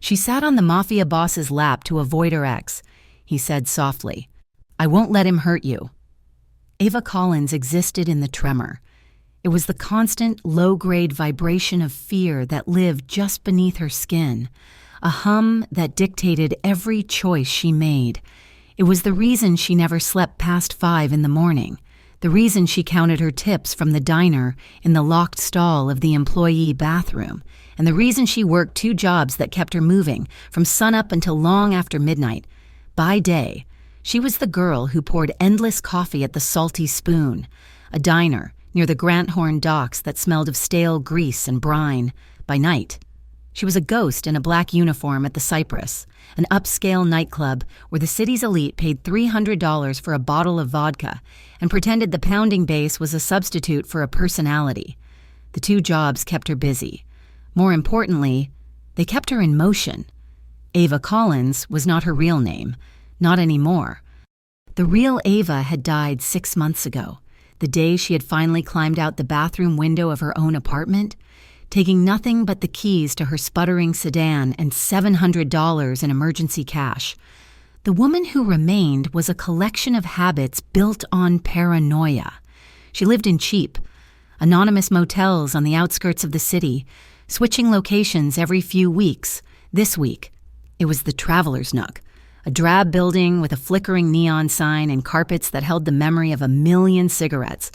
She sat on the mafia boss's lap to avoid her ex. He said softly, "I won't let him hurt you." Ava Collins existed in the tremor. It was the constant, low-grade vibration of fear that lived just beneath her skin, a hum that dictated every choice she made. It was the reason she never slept past 5 in the morning, the reason she counted her tips from the diner in the locked stall of the employee bathroom, and the reason she worked 2 jobs that kept her moving from sunup until long after midnight. By day, she was the girl who poured endless coffee at the Salty Spoon, a diner near the Granthorn docks that smelled of stale grease and brine. By night, she was a ghost in a black uniform at the Cypress, an upscale nightclub where the city's elite paid $300 for a bottle of vodka and pretended the pounding bass was a substitute for a personality. The 2 jobs kept her busy. More importantly, they kept her in motion. Ava Collins was not her real name, not anymore. The real Ava had died 6 months ago, the day she had finally climbed out the bathroom window of her own apartment, taking nothing but the keys to her sputtering sedan and $700 in emergency cash. The woman who remained was a collection of habits built on paranoia. She lived in cheap, anonymous motels on the outskirts of the city, switching locations every few weeks. This week, it was the Traveler's Nook, a drab building with a flickering neon sign and carpets that held the memory of 1,000,000 cigarettes.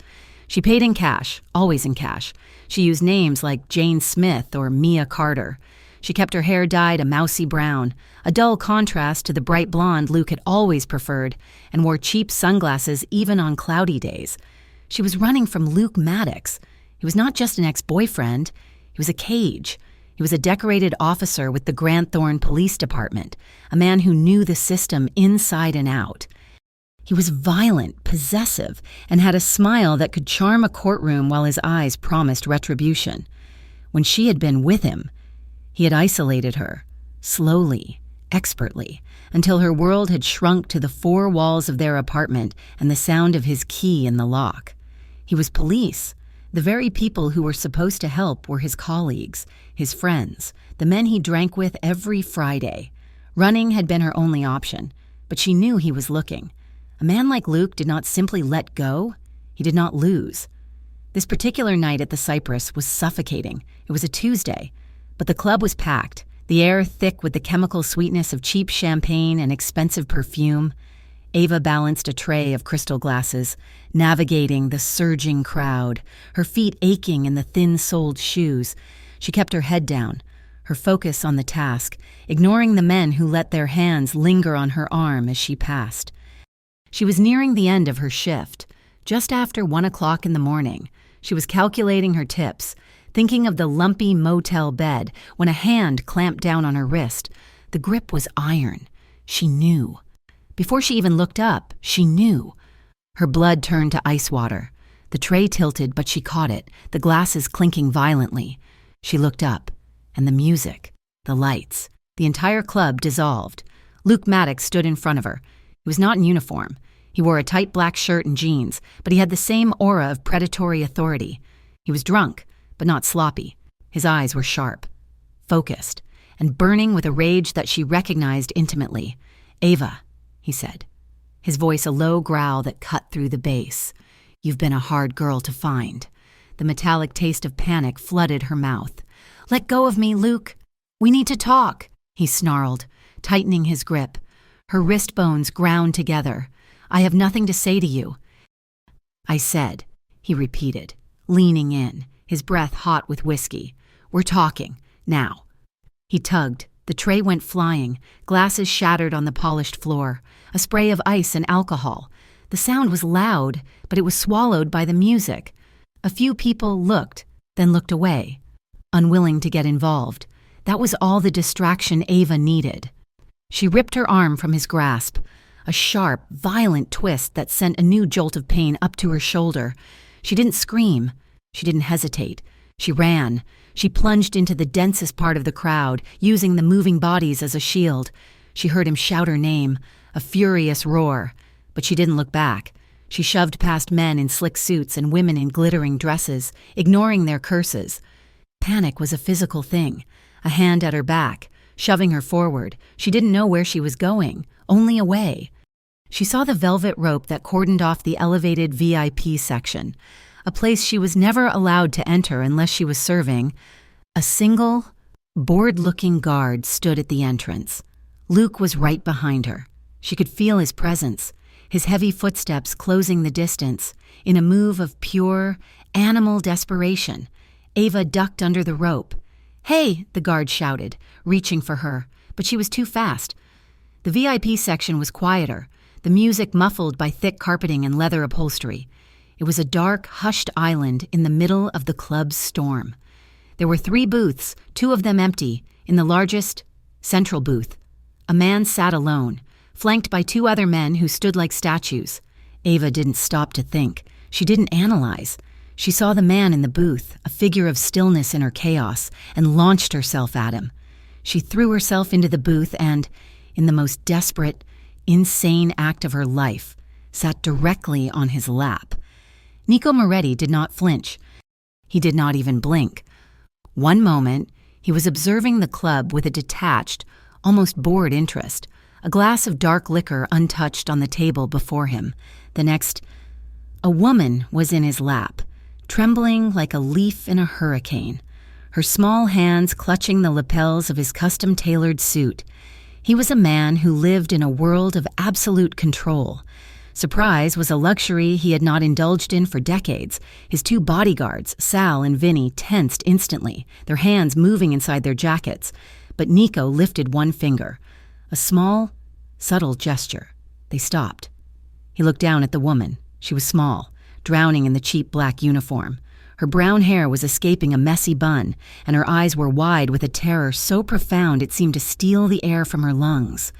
She paid in cash, always in cash. She used names like Jane Smith or Mia Carter. She kept her hair dyed a mousy brown, a dull contrast to the bright blonde Luke had always preferred, and wore cheap sunglasses even on cloudy days. She was running from Luke Maddox. He was not just an ex-boyfriend. He was a cage. He was a decorated officer with the Granthorn Police Department, a man who knew the system inside and out. He was violent, possessive, and had a smile that could charm a courtroom while his eyes promised retribution. When she had been with him, he had isolated her, slowly, expertly, until her world had shrunk to the 4 walls of their apartment and the sound of his key in the lock. He was police. The very people who were supposed to help were his colleagues, his friends, the men he drank with every Friday. Running had been her only option, but she knew he was looking. A man like Luke did not simply let go. He did not lose. This particular night at the Cypress was suffocating. It was a Tuesday, but the club was packed, the air thick with the chemical sweetness of cheap champagne and expensive perfume. Ava balanced a tray of crystal glasses, navigating the surging crowd, her feet aching in the thin-soled shoes. She kept her head down, her focus on the task, ignoring the men who let their hands linger on her arm as she passed. She was nearing the end of her shift. Just after 1 o'clock in the morning, she was calculating her tips, thinking of the lumpy motel bed when a hand clamped down on her wrist. The grip was iron. She knew. Before she even looked up, she knew. Her blood turned to ice water. The tray tilted, but she caught it, the glasses clinking violently. She looked up, and the music, the lights, the entire club dissolved. Luke Maddox stood in front of her. He was not in uniform. He wore a tight black shirt and jeans, but he had the same aura of predatory authority. He was drunk, but not sloppy. His eyes were sharp, focused, and burning with a rage that she recognized intimately. "Ava," he said, his voice a low growl that cut through the bass. "You've been a hard girl to find." The metallic taste of panic flooded her mouth. "Let go of me, Luke. We need to talk," he snarled, tightening his grip. Her wrist bones ground together. "I have nothing to say to you." "I said," he repeated, leaning in, his breath hot with whiskey. "We're talking, now." He tugged. The tray went flying, glasses shattered on the polished floor, a spray of ice and alcohol. The sound was loud, but it was swallowed by the music. A few people looked, then looked away, unwilling to get involved. That was all the distraction Ava needed. She ripped her arm from his grasp, a sharp, violent twist that sent a new jolt of pain up to her shoulder. She didn't scream. She didn't hesitate. She ran. She plunged into the densest part of the crowd, using the moving bodies as a shield. She heard him shout her name, a furious roar, but she didn't look back. She shoved past men in slick suits and women in glittering dresses, ignoring their curses. Panic was a physical thing, a hand at her back, shoving her forward. She didn't know where she was going, only away. She saw the velvet rope that cordoned off the elevated VIP section, a place she was never allowed to enter unless she was serving. A single, bored-looking guard stood at the entrance. Luke was right behind her. She could feel his presence, his heavy footsteps closing the distance, in a move of pure, animal desperation. Ava ducked under the rope. "Hey!" the guard shouted, reaching for her, but she was too fast. The VIP section was quieter, the music muffled by thick carpeting and leather upholstery. It was a dark, hushed island in the middle of the club's storm. There were 3 booths, 2 of them empty. In the largest, central booth, a man sat alone, flanked by 2 other men who stood like statues. Ava didn't stop to think. She didn't analyze. She saw the man in the booth, a figure of stillness in her chaos, and launched herself at him. She threw herself into the booth and, in the most desperate, insane act of her life, sat directly on his lap. Nico Moretti did not flinch. He did not even blink. One moment, he was observing the club with a detached, almost bored interest, a glass of dark liquor untouched on the table before him. The next, a woman was in his lap, trembling like a leaf in a hurricane, her small hands clutching the lapels of his custom-tailored suit. He was a man who lived in a world of absolute control. Surprise was a luxury he had not indulged in for decades. His 2 bodyguards, Sal and Vinny, tensed instantly, their hands moving inside their jackets. But Nico lifted one finger. A small, subtle gesture. They stopped. He looked down at the woman. She was small, drowning in the cheap black uniform. Her brown hair was escaping a messy bun, and her eyes were wide with a terror so profound it seemed to steal the air from her lungs.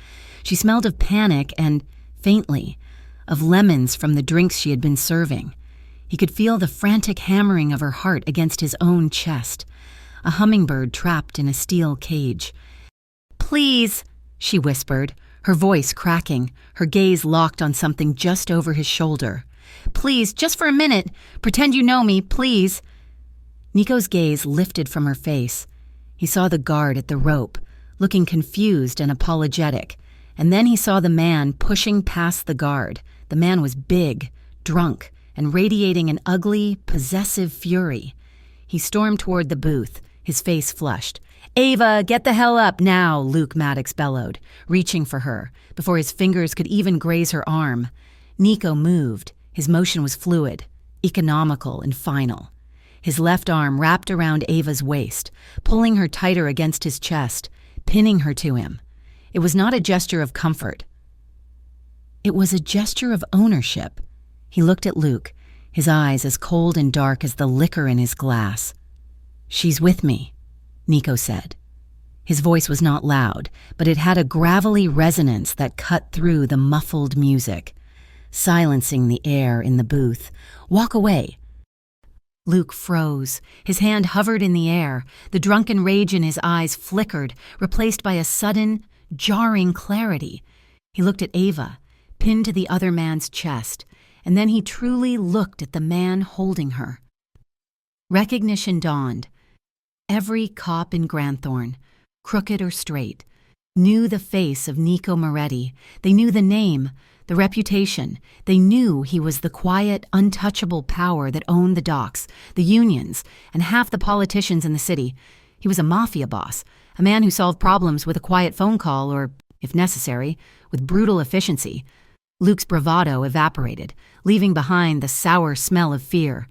She smelled of panic and, faintly, of lemons from the drinks she had been serving. He could feel the frantic hammering of her heart against his own chest, a hummingbird trapped in a steel cage. "Please," she whispered, her voice cracking, her gaze locked on something just over his shoulder. "Please, just for a minute. Pretend you know me, please." Nico's gaze lifted from her face. He saw the guard at the rope, looking confused and apologetic, and then he saw the man pushing past the guard. The man was big, drunk, and radiating an ugly, possessive fury. He stormed toward the booth, his face flushed. "Ava, get the hell up now," Luke Maddox bellowed, reaching for her, before his fingers could even graze her arm. Nico moved. His motion was fluid, economical, and final. His left arm wrapped around Ava's waist, pulling her tighter against his chest, pinning her to him. It was not a gesture of comfort. It was a gesture of ownership. He looked at Luke, his eyes as cold and dark as the liquor in his glass. "She's with me," Nico said. His voice was not loud, but it had a gravelly resonance that cut through the muffled music, silencing the air in the booth. "Walk away." Luke froze. His hand hovered in the air. The drunken rage in his eyes flickered, replaced by a sudden, jarring clarity. He looked at Ava, pinned to the other man's chest, and then he truly looked at the man holding her. Recognition dawned. Every cop in Granthorne, crooked or straight, knew the face of Nico Moretti. They knew the name, the reputation. They knew he was the quiet, untouchable power that owned the docks, the unions, and half the politicians in the city. He was a mafia boss, a man who solved problems with a quiet phone call or, if necessary, with brutal efficiency. Luke's bravado evaporated, leaving behind the sour smell of fear.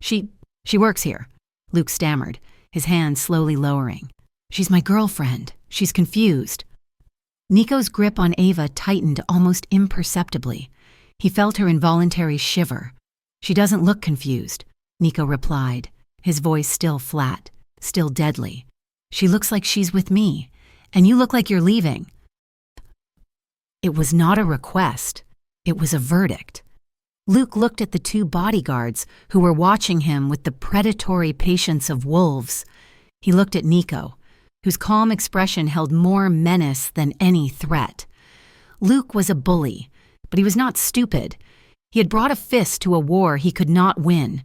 She works here," Luke stammered, his hand slowly lowering. "She's my girlfriend. She's confused." Nico's grip on Ava tightened almost imperceptibly. He felt her involuntary shiver. "She doesn't look confused," Nico replied, his voice still flat, still deadly. "She looks like she's with me, and you look like you're leaving." It was not a request. It was a verdict. Luke looked at the 2 bodyguards who were watching him with the predatory patience of wolves. He looked at Nico, whose calm expression held more menace than any threat. Luke was a bully, but he was not stupid. He had brought a fist to a war he could not win.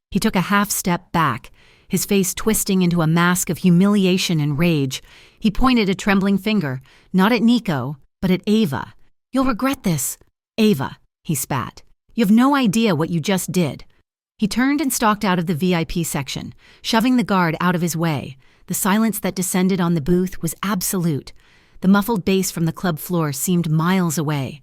He took a half step back, his face twisting into a mask of humiliation and rage. He pointed a trembling finger, not at Nico, but at Ava. "You'll regret this." "Ava," he spat. "You have no idea what you just did." He turned and stalked out of the VIP section, shoving the guard out of his way. The silence that descended on the booth was absolute. The muffled bass from the club floor seemed miles away.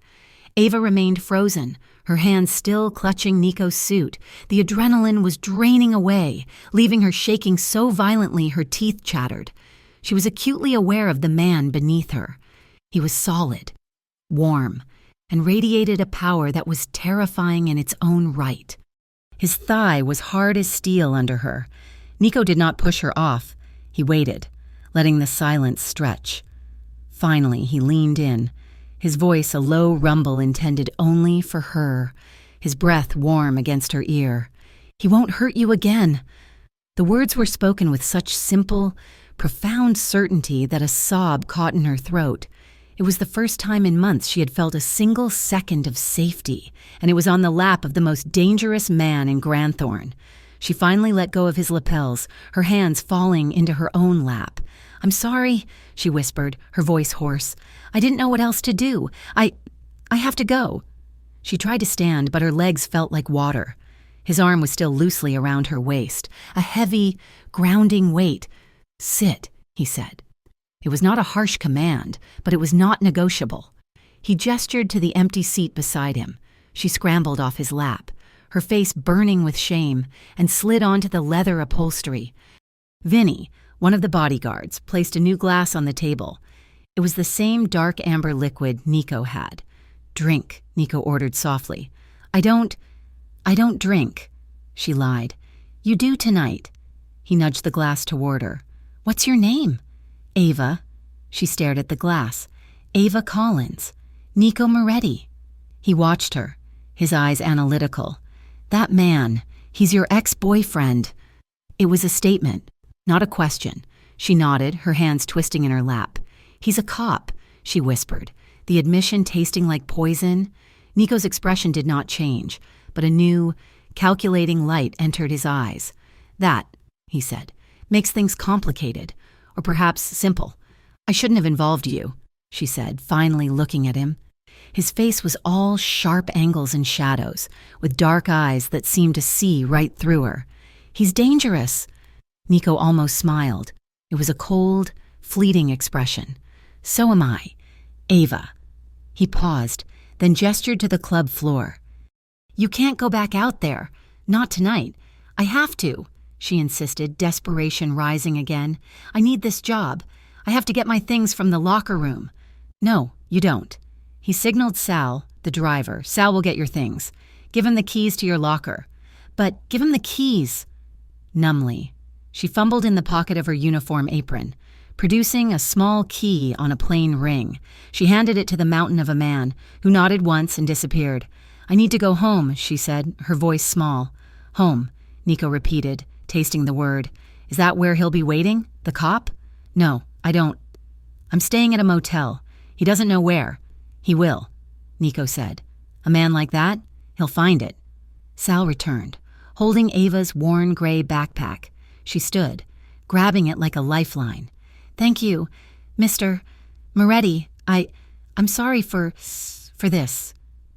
Ava remained frozen, her hands still clutching Nico's suit. The adrenaline was draining away, leaving her shaking so violently her teeth chattered. She was acutely aware of the man beneath her. He was solid, warm, and radiated a power that was terrifying in its own right. His thigh was hard as steel under her. Nico did not push her off. He waited, letting the silence stretch. Finally, he leaned in, his voice a low rumble intended only for her, his breath warm against her ear. "He won't hurt you again." The words were spoken with such simple, profound certainty that a sob caught in her throat. It was the first time in months she had felt a single second of safety, and it was on the lap of the most dangerous man in Granthorne. She finally let go of his lapels, her hands falling into her own lap. "I'm sorry," she whispered, her voice hoarse. "I didn't know what else to do. I have to go." She tried to stand, but her legs felt like water. His arm was still loosely around her waist, a heavy, grounding weight. "Sit," he said. It was not a harsh command, but it was not negotiable. He gestured to the empty seat beside him. She scrambled off his lap, her face burning with shame, and slid onto the leather upholstery. Vinny, one of the bodyguards, placed a new glass on the table. It was the same dark amber liquid Nico had. "Drink," Nico ordered softly. I don't drink," she lied. "You do tonight." He nudged the glass toward her. "What's your name?" "Ava." She stared at the glass. "Ava Collins. Nico Moretti." He watched her, his eyes analytical. "That man, he's your ex-boyfriend." It was a statement, not a question. She nodded, her hands twisting in her lap. "He's a cop," she whispered, the admission tasting like poison. Nico's expression did not change, but a new, calculating light entered his eyes. "That," he said, "makes things complicated. Or perhaps simple. I shouldn't have involved you," she said, finally looking at him. His face was all sharp angles and shadows, with dark eyes that seemed to see right through her. "He's dangerous." Nico almost smiled. It was a cold, fleeting expression. "So am I. Ava." He paused, then gestured to the club floor. "You can't go back out there. Not tonight. I have to," she insisted, desperation rising again. "I need this job. I have to get my things from the locker room." "No, you don't." He signaled Sal, the driver. "Sal will get your things. Give him the keys to your locker." "But give him the keys." Numbly, she fumbled in the pocket of her uniform apron, producing a small key on a plain ring. She handed it to the mountain of a man, who nodded once and disappeared. "I need to go home," she said, her voice small. "Home," Nico repeated, tasting the word. "Is that where he'll be waiting? The cop?" "No, I don't. I'm staying at a motel. He doesn't know where." "He will," Nico said. "A man like that? He'll find it." Sal returned, holding Ava's worn gray backpack. She stood, grabbing it like a lifeline. "Thank you, Mr. Moretti. I'm sorry for this."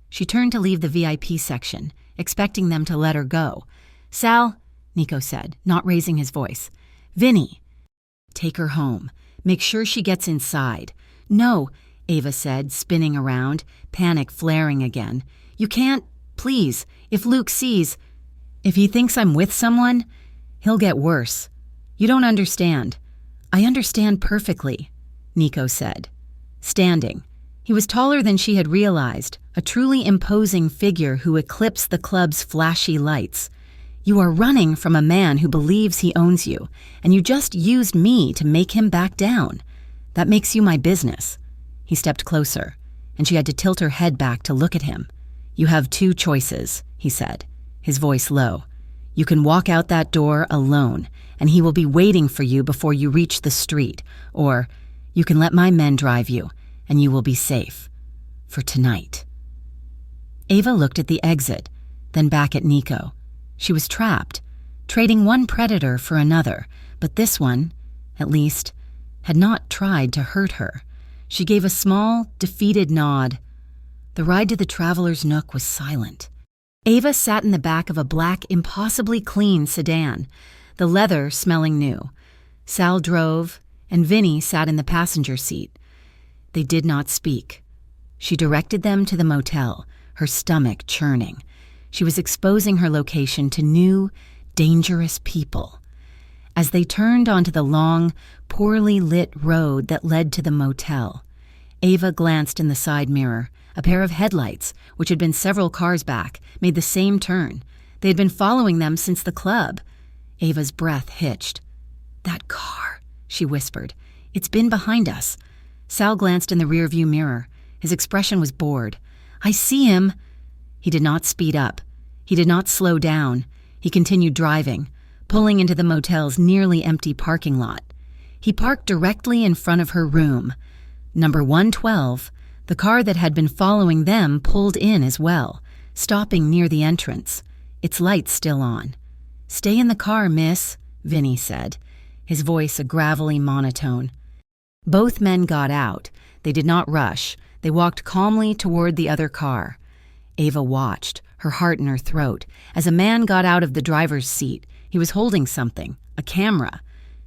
She turned to leave the VIP section, expecting them to let her go. "Sal," Nico said, not raising his voice. "Vinny." "Take her home. Make sure she gets inside." "No," Ava said, spinning around, panic flaring again. "You can't. Please. If Luke sees. If he thinks I'm with someone, he'll get worse. You don't understand." "I understand perfectly," Nico said. Standing. He was taller than she had realized, a truly imposing figure who eclipsed the club's flashy lights. "You are running from a man who believes he owns you, and you just used me to make him back down. That makes you my business." He stepped closer, and she had to tilt her head back to look at him. "You have two choices," he said, his voice low. "You can walk out that door alone, and he will be waiting for you before you reach the street, or you can let my men drive you, and you will be safe. For tonight." Ava looked at the exit, then back at Nico. She was trapped, trading one predator for another, but this one, at least, had not tried to hurt her. She gave a small, defeated nod. The ride to the Traveler's Nook was silent. Ava sat in the back of a black, impossibly clean sedan, the leather smelling new. Sal drove, and Vinny sat in the passenger seat. They did not speak. She directed them to the motel, her stomach churning. She was exposing her location to new, dangerous people. As they turned onto the long, poorly lit road that led to the motel, Ava glanced in the side mirror. A pair of headlights, which had been several cars back, made the same turn. They had been following them since the club. Ava's breath hitched. "That car," she whispered. "It's been behind us." Sal glanced in the rearview mirror. His expression was bored. "I see him." He did not speed up. He did not slow down. He continued driving, pulling into the motel's nearly empty parking lot. He parked directly in front of her room. Number 112, the car that had been following them, pulled in as well, stopping near the entrance, its lights still on. "Stay in the car, miss," Vinny said, his voice a gravelly monotone. Both men got out. They did not rush. They walked calmly toward the other car. Ava watched, her heart in her throat, as a man got out of the driver's seat. He was holding something, a camera.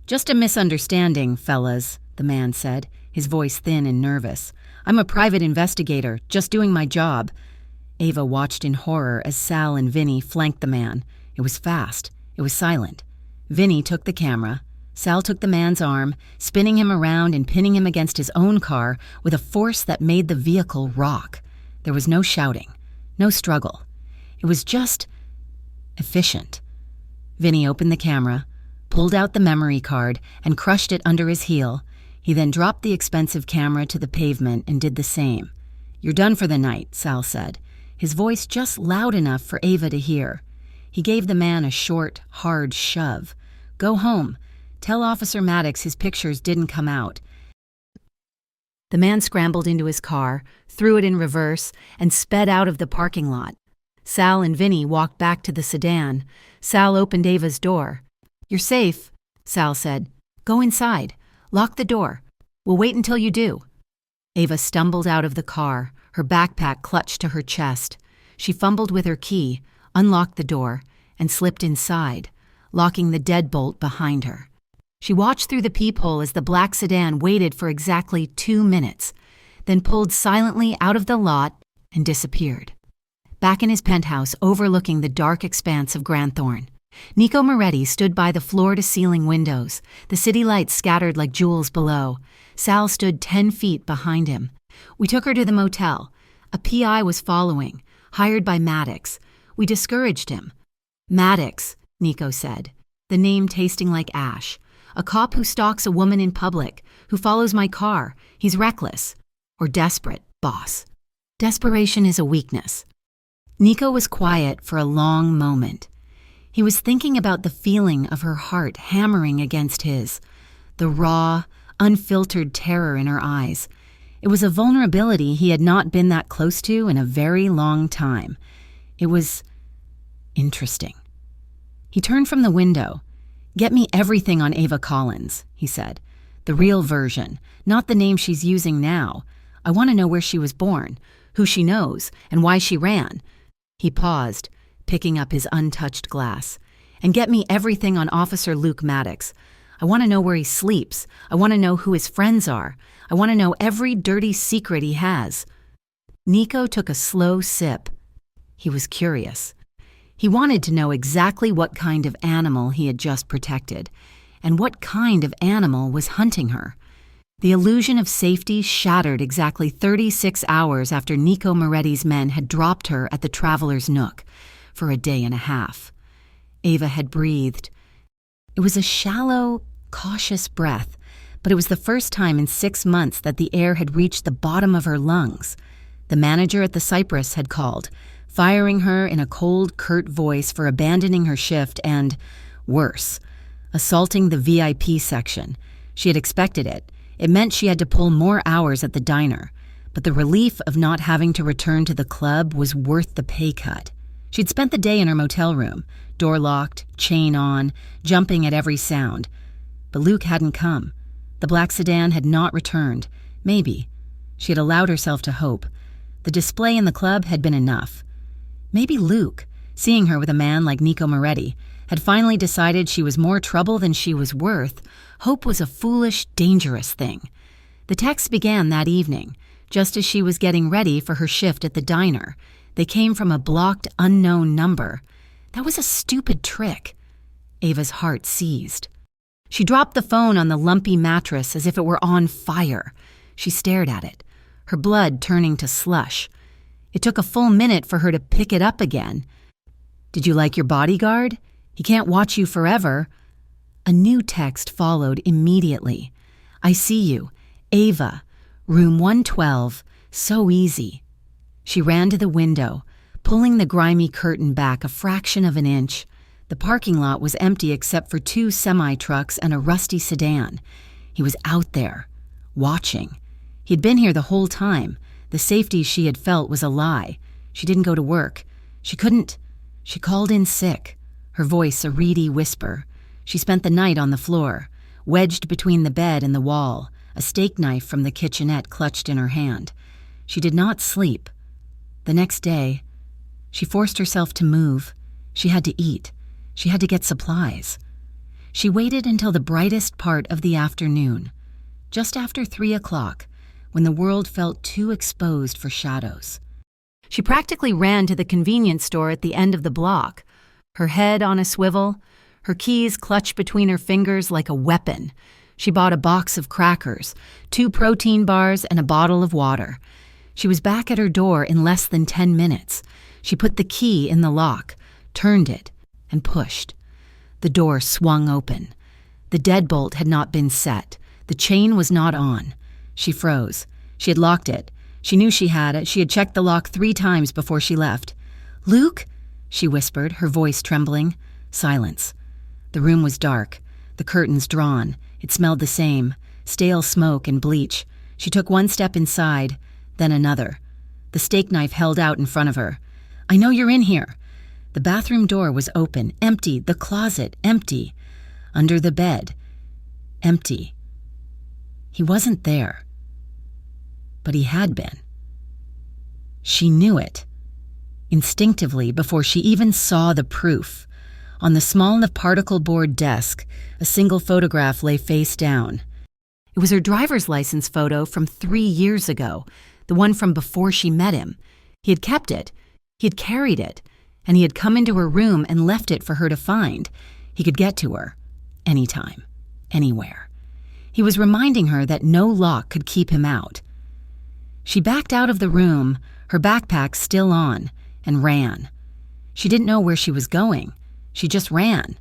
"Just a misunderstanding, fellas," the man said, his voice thin and nervous. "I'm a private investigator, just doing my job." Ava watched in horror as Sal and Vinny flanked the man. It was fast. It was silent. Vinny took the camera. Sal took the man's arm, spinning him around and pinning him against his own car with a force that made the vehicle rock. There was no shouting, no struggle. It was just efficient. Vinny opened the camera, pulled out the memory card, and crushed it under his heel. He then dropped the expensive camera to the pavement and did the same. "You're done for the night," Sal said, his voice just loud enough for Ava to hear. He gave the man a short, hard shove. "Go home. Tell Officer Maddox his pictures didn't come out." The man scrambled into his car, threw it in reverse, and sped out of the parking lot. Sal and Vinny walked back to the sedan. Sal opened Ava's door. "You're safe," Sal said. "Go inside. Lock the door. We'll wait until you do." Ava stumbled out of the car, her backpack clutched to her chest. She fumbled with her key, unlocked the door, and slipped inside, locking the deadbolt behind her. She watched through the peephole as the black sedan waited for exactly 2 minutes, then pulled silently out of the lot and disappeared. Back in his penthouse overlooking the dark expanse of Granthorne, Nico Moretti stood by the floor-to-ceiling windows, the city lights scattered like jewels below. Sal stood 10 feet behind him. "We took her to the motel. A PI was following, hired by Maddox. We discouraged him." "Maddox," Nico said, the name tasting like ash. "A cop who stalks a woman in public, who follows my car. He's reckless. Or desperate, boss. Desperation is a weakness." Nico was quiet for a long moment. He was thinking about the feeling of her heart hammering against his, the raw, unfiltered terror in her eyes. It was a vulnerability he had not been that close to in a very long time. It was interesting. He turned from the window. "Get me everything on Ava Collins," he said. "The real version, not the name she's using now. I want to know where she was born, who she knows, and why she ran." He paused, picking up his untouched glass. "And get me everything on Officer Luke Maddox. I want to know where he sleeps. I want to know who his friends are. I want to know every dirty secret he has." Nico took a slow sip. He was curious. He wanted to know exactly what kind of animal he had just protected, and what kind of animal was hunting her. The illusion of safety shattered exactly 36 hours after Nico Moretti's men had dropped her at the Traveler's Nook for a day and a half. Ava had breathed. It was a shallow, cautious breath, but it was the first time in 6 months that the air had reached the bottom of her lungs. The manager at the Cypress had called, firing her in a cold, curt voice for abandoning her shift and, worse, assaulting the VIP section. She had expected it. It meant she had to pull more hours at the diner, but the relief of not having to return to the club was worth the pay cut. She'd spent the day in her motel room, door locked, chain on, jumping at every sound. But Luke hadn't come. The black sedan had not returned. Maybe. She had allowed herself to hope. The display in the club had been enough. Maybe Luke, seeing her with a man like Nico Moretti, had finally decided she was more trouble than she was worth. Hope was a foolish, dangerous thing. The texts began that evening, just as she was getting ready for her shift at the diner. They came from a blocked, unknown number. That was a stupid trick. Ava's heart seized. She dropped the phone on the lumpy mattress as if it were on fire. She stared at it, her blood turning to slush. It took a full minute for her to pick it up again. "Did you like your bodyguard? He can't watch you forever." A new text followed immediately. "I see you. Ava. Room 112. So easy." She ran to the window, pulling the grimy curtain back a fraction of an inch. The parking lot was empty except for 2 semi-trucks and a rusty sedan. He was out there, watching. He'd been here the whole time. The safety she had felt was a lie. She didn't go to work. She couldn't. She called in sick, her voice a reedy whisper. She spent the night on the floor, wedged between the bed and the wall, a steak knife from the kitchenette clutched in her hand. She did not sleep. The next day, she forced herself to move. She had to eat. She had to get supplies. She waited until the brightest part of the afternoon, just after 3 o'clock, when the world felt too exposed for shadows. She practically ran to the convenience store at the end of the block, her head on a swivel, her keys clutched between her fingers like a weapon. She bought a box of crackers, 2 protein bars, and a bottle of water. She was back at her door in less than 10 minutes. She put the key in the lock, turned it, and pushed. The door swung open. The deadbolt had not been set. The chain was not on. She froze. She had locked it. She knew she had it. She had checked the lock 3 times before she left. "Luke?" she whispered, her voice trembling. Silence. The room was dark, the curtains drawn. It smelled the same, stale smoke and bleach. She took 1 step inside, then another. The steak knife held out in front of her. "I know you're in here." The bathroom door was open, empty. The closet, empty. Under the bed, empty. He wasn't there. But he had been. She knew it. Instinctively, before she even saw the proof. On the small particle board desk, a single photograph lay face down. It was her driver's license photo from 3 years ago, the one from before she met him. He had kept it. He had carried it. And he had come into her room and left it for her to find. He could get to her. Anytime. Anywhere. He was reminding her that no lock could keep him out. She backed out of the room, her backpack still on, and ran. She didn't know where she was going. She just ran,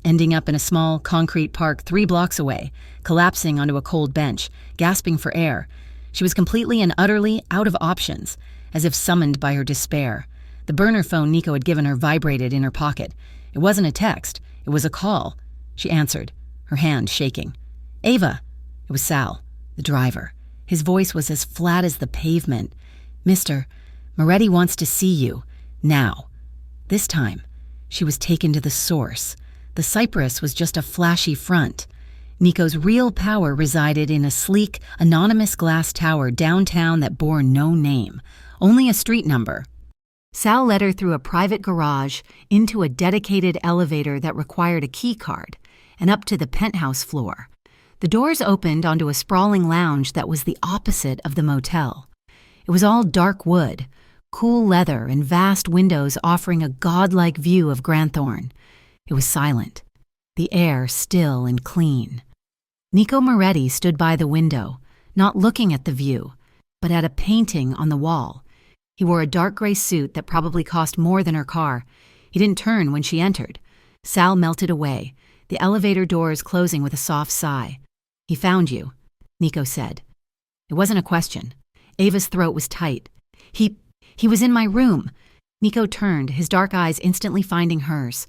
ending up in a small concrete park 3 blocks away, collapsing onto a cold bench, gasping for air. She was completely and utterly out of options, as if summoned by her despair. The burner phone Nico had given her vibrated in her pocket. It wasn't a text. It was a call. She answered, her hand shaking. "Ava." It was Sal, the driver. His voice was as flat as the pavement. "Mr. Moretti wants to see you. Now." This time, she was taken to the source. The Cypress was just a flashy front. Nico's real power resided in a sleek, anonymous glass tower downtown that bore no name, only a street number. Sal led her through a private garage, into a dedicated elevator that required a key card, and up to the penthouse floor. The doors opened onto a sprawling lounge that was the opposite of the motel. It was all dark wood, cool leather, and vast windows offering a godlike view of Granthorne. It was silent, the air still and clean. Nico Moretti stood by the window, not looking at the view, but at a painting on the wall. He wore a dark gray suit that probably cost more than her car. He didn't turn when she entered. Sal melted away, the elevator doors closing with a soft sigh. "He found you," Nico said. It wasn't a question. Ava's throat was tight. He was in my room." Nico turned, his dark eyes instantly finding hers.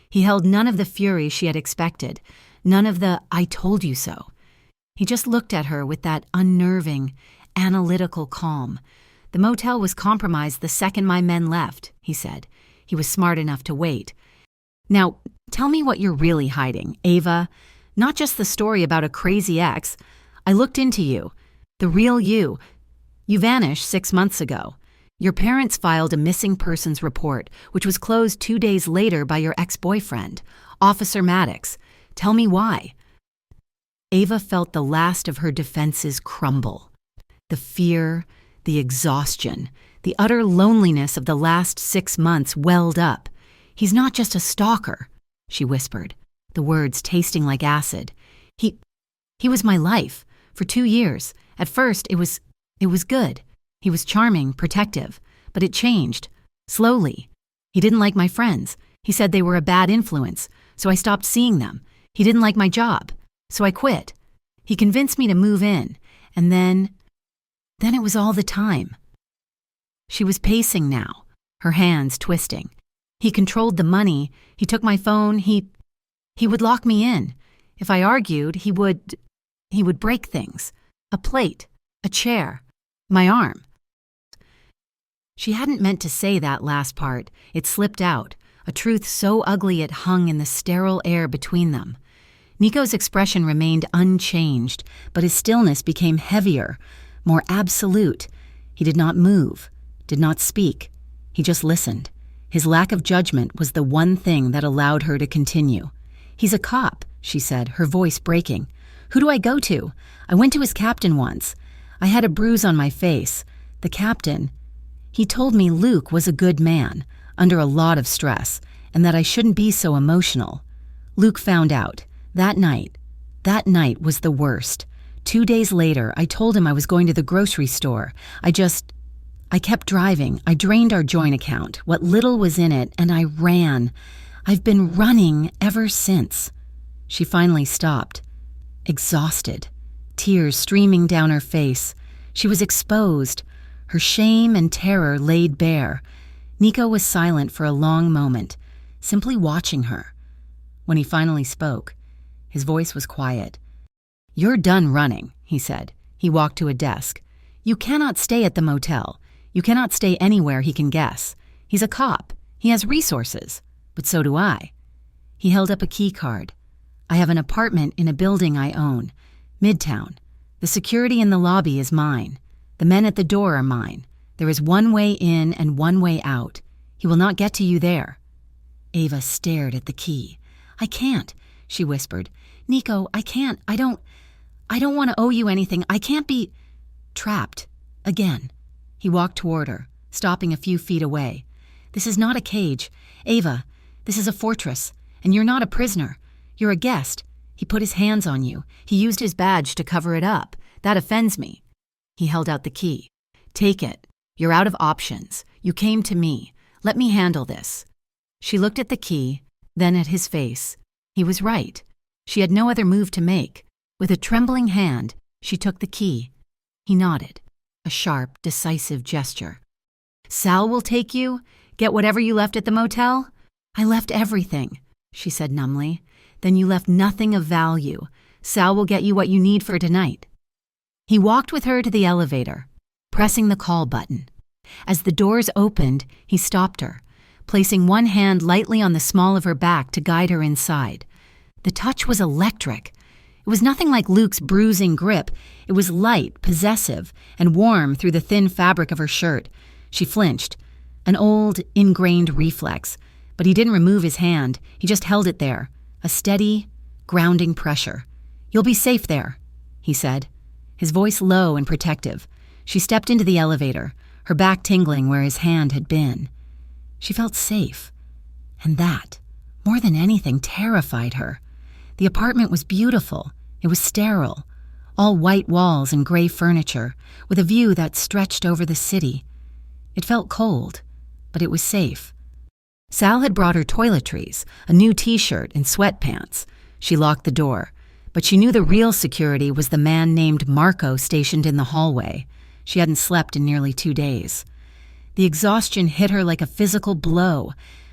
He held none of the fury she had expected, none of the "I told you so." He just looked at her with that unnerving, analytical calm. "The motel was compromised the second my men left," he said. He was smart enough to wait. "Now, tell me what you're really hiding, Ava. Not just the story about a crazy ex. I looked into you. The real you. You vanished 6 months ago. Your parents filed a missing persons report, which was closed 2 days later by your ex-boyfriend, Officer Maddox. Tell me why." Ava felt the last of her defenses crumble. The fear, the exhaustion, the utter loneliness of the last 6 months welled up. "He's not just a stalker," she whispered, the words tasting like acid. He was my life for 2 years. At first, it was good. He was charming, protective, but it changed, slowly. He didn't like my friends. He said they were a bad influence, so I stopped seeing them. He didn't like my job, so I quit. He convinced me to move in, and then it was all the time." She was pacing now, her hands twisting. "He controlled the money. He took my phone. He would lock me in. If I argued, he would break things. A plate, a chair, my arm." She hadn't meant to say that last part. It slipped out, a truth so ugly it hung in the sterile air between them. Nico's expression remained unchanged, but his stillness became heavier, more absolute. He did not move, did not speak. He just listened. His lack of judgment was the one thing that allowed her to continue. "He's a cop," she said, her voice breaking. "Who do I go to? I went to his captain once. I had a bruise on my face. The captain, he told me Luke was a good man, under a lot of stress, and that I shouldn't be so emotional. Luke found out. That night was the worst. 2 days later, I told him I was going to the grocery store. I kept driving. I drained our joint account, what little was in it, and I ran. I've been running ever since." She finally stopped, exhausted, tears streaming down her face. She was exposed, her shame and terror laid bare. Nico was silent for a long moment, simply watching her. When he finally spoke, his voice was quiet. "You're done running," he said. He walked to a desk. "You cannot stay at the motel. You cannot stay anywhere he can guess. He's a cop. He has resources. But so do I." He held up a key card. "I have an apartment in a building I own. Midtown. The security in the lobby is mine. The men at the door are mine. There is one way in and one way out. He will not get to you there." Ava stared at the key. "I can't," she whispered. "Nico, I can't. I don't want to owe you anything. I can't be trapped again." He walked toward her, stopping a few feet away. "This is not a cage. Ava, this is a fortress, and you're not a prisoner. You're a guest. He put his hands on you. He used his badge to cover it up. That offends me." He held out the key. "Take it. You're out of options. You came to me. Let me handle this." She looked at the key, then at his face. He was right. She had no other move to make. With a trembling hand, she took the key. He nodded, a sharp, decisive gesture. "Sal will take you? Get whatever you left at the motel?" "I left everything," she said numbly. "Then you left nothing of value. Sal will get you what you need for tonight." He walked with her to the elevator, pressing the call button. As the doors opened, he stopped her, placing one hand lightly on the small of her back to guide her inside. The touch was electric. It was nothing like Luke's bruising grip. It was light, possessive, and warm through the thin fabric of her shirt. She flinched, an old, ingrained reflex, but he didn't remove his hand. He just held it there, a steady, grounding pressure. "You'll be safe there," he said, his voice low and protective. She stepped into the elevator, her back tingling where his hand had been. She felt safe, and that, more than anything, terrified her. The apartment was beautiful. It was sterile, all white walls and gray furniture, with a view that stretched over the city. It felt cold, but it was safe. Sal had brought her toiletries, a new t-shirt and sweatpants. She locked the door, but she knew the real security was the man named Marco stationed in the hallway. She hadn't slept in nearly 2 days. The exhaustion hit her like a physical blow.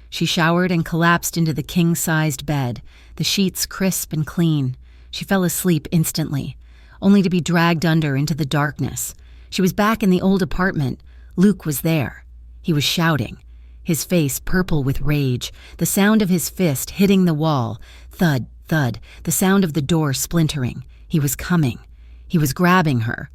She showered and collapsed into the king-sized bed, the sheets crisp and clean. She fell asleep instantly, only to be dragged under into the darkness. She was back in the old apartment. Luke was there. He was shouting, his face purple with rage, the sound of his fist hitting the wall, thud, thud, the sound of the door splintering. He was coming. He was grabbing her.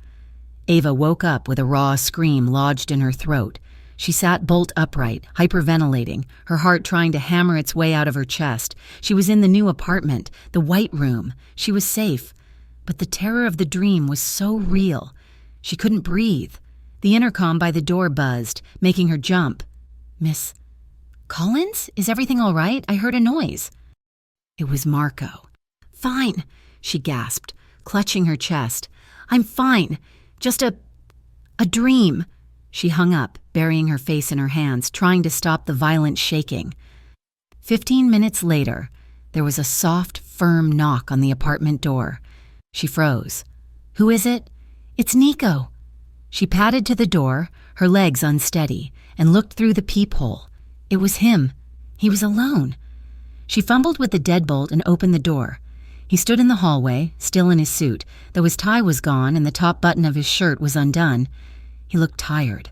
Ava woke up with a raw scream lodged in her throat. She sat bolt upright, hyperventilating, her heart trying to hammer its way out of her chest. She was in the new apartment, the white room. She was safe. But the terror of the dream was so real. She couldn't breathe. The intercom by the door buzzed, making her jump. "Miss Collins? Is everything all right? I heard a noise." It was Marco. "Fine," she gasped, clutching her chest. "I'm fine. Just a dream." She hung up, burying her face in her hands, trying to stop the violent shaking. 15 minutes later, there was a soft, firm knock on the apartment door. She froze. "Who is it?" "It's Nico." She padded to the door, her legs unsteady, and looked through the peephole. It was him. He was alone. She fumbled with the deadbolt and opened the door. He stood in the hallway, still in his suit, though his tie was gone and the top button of his shirt was undone. He looked tired.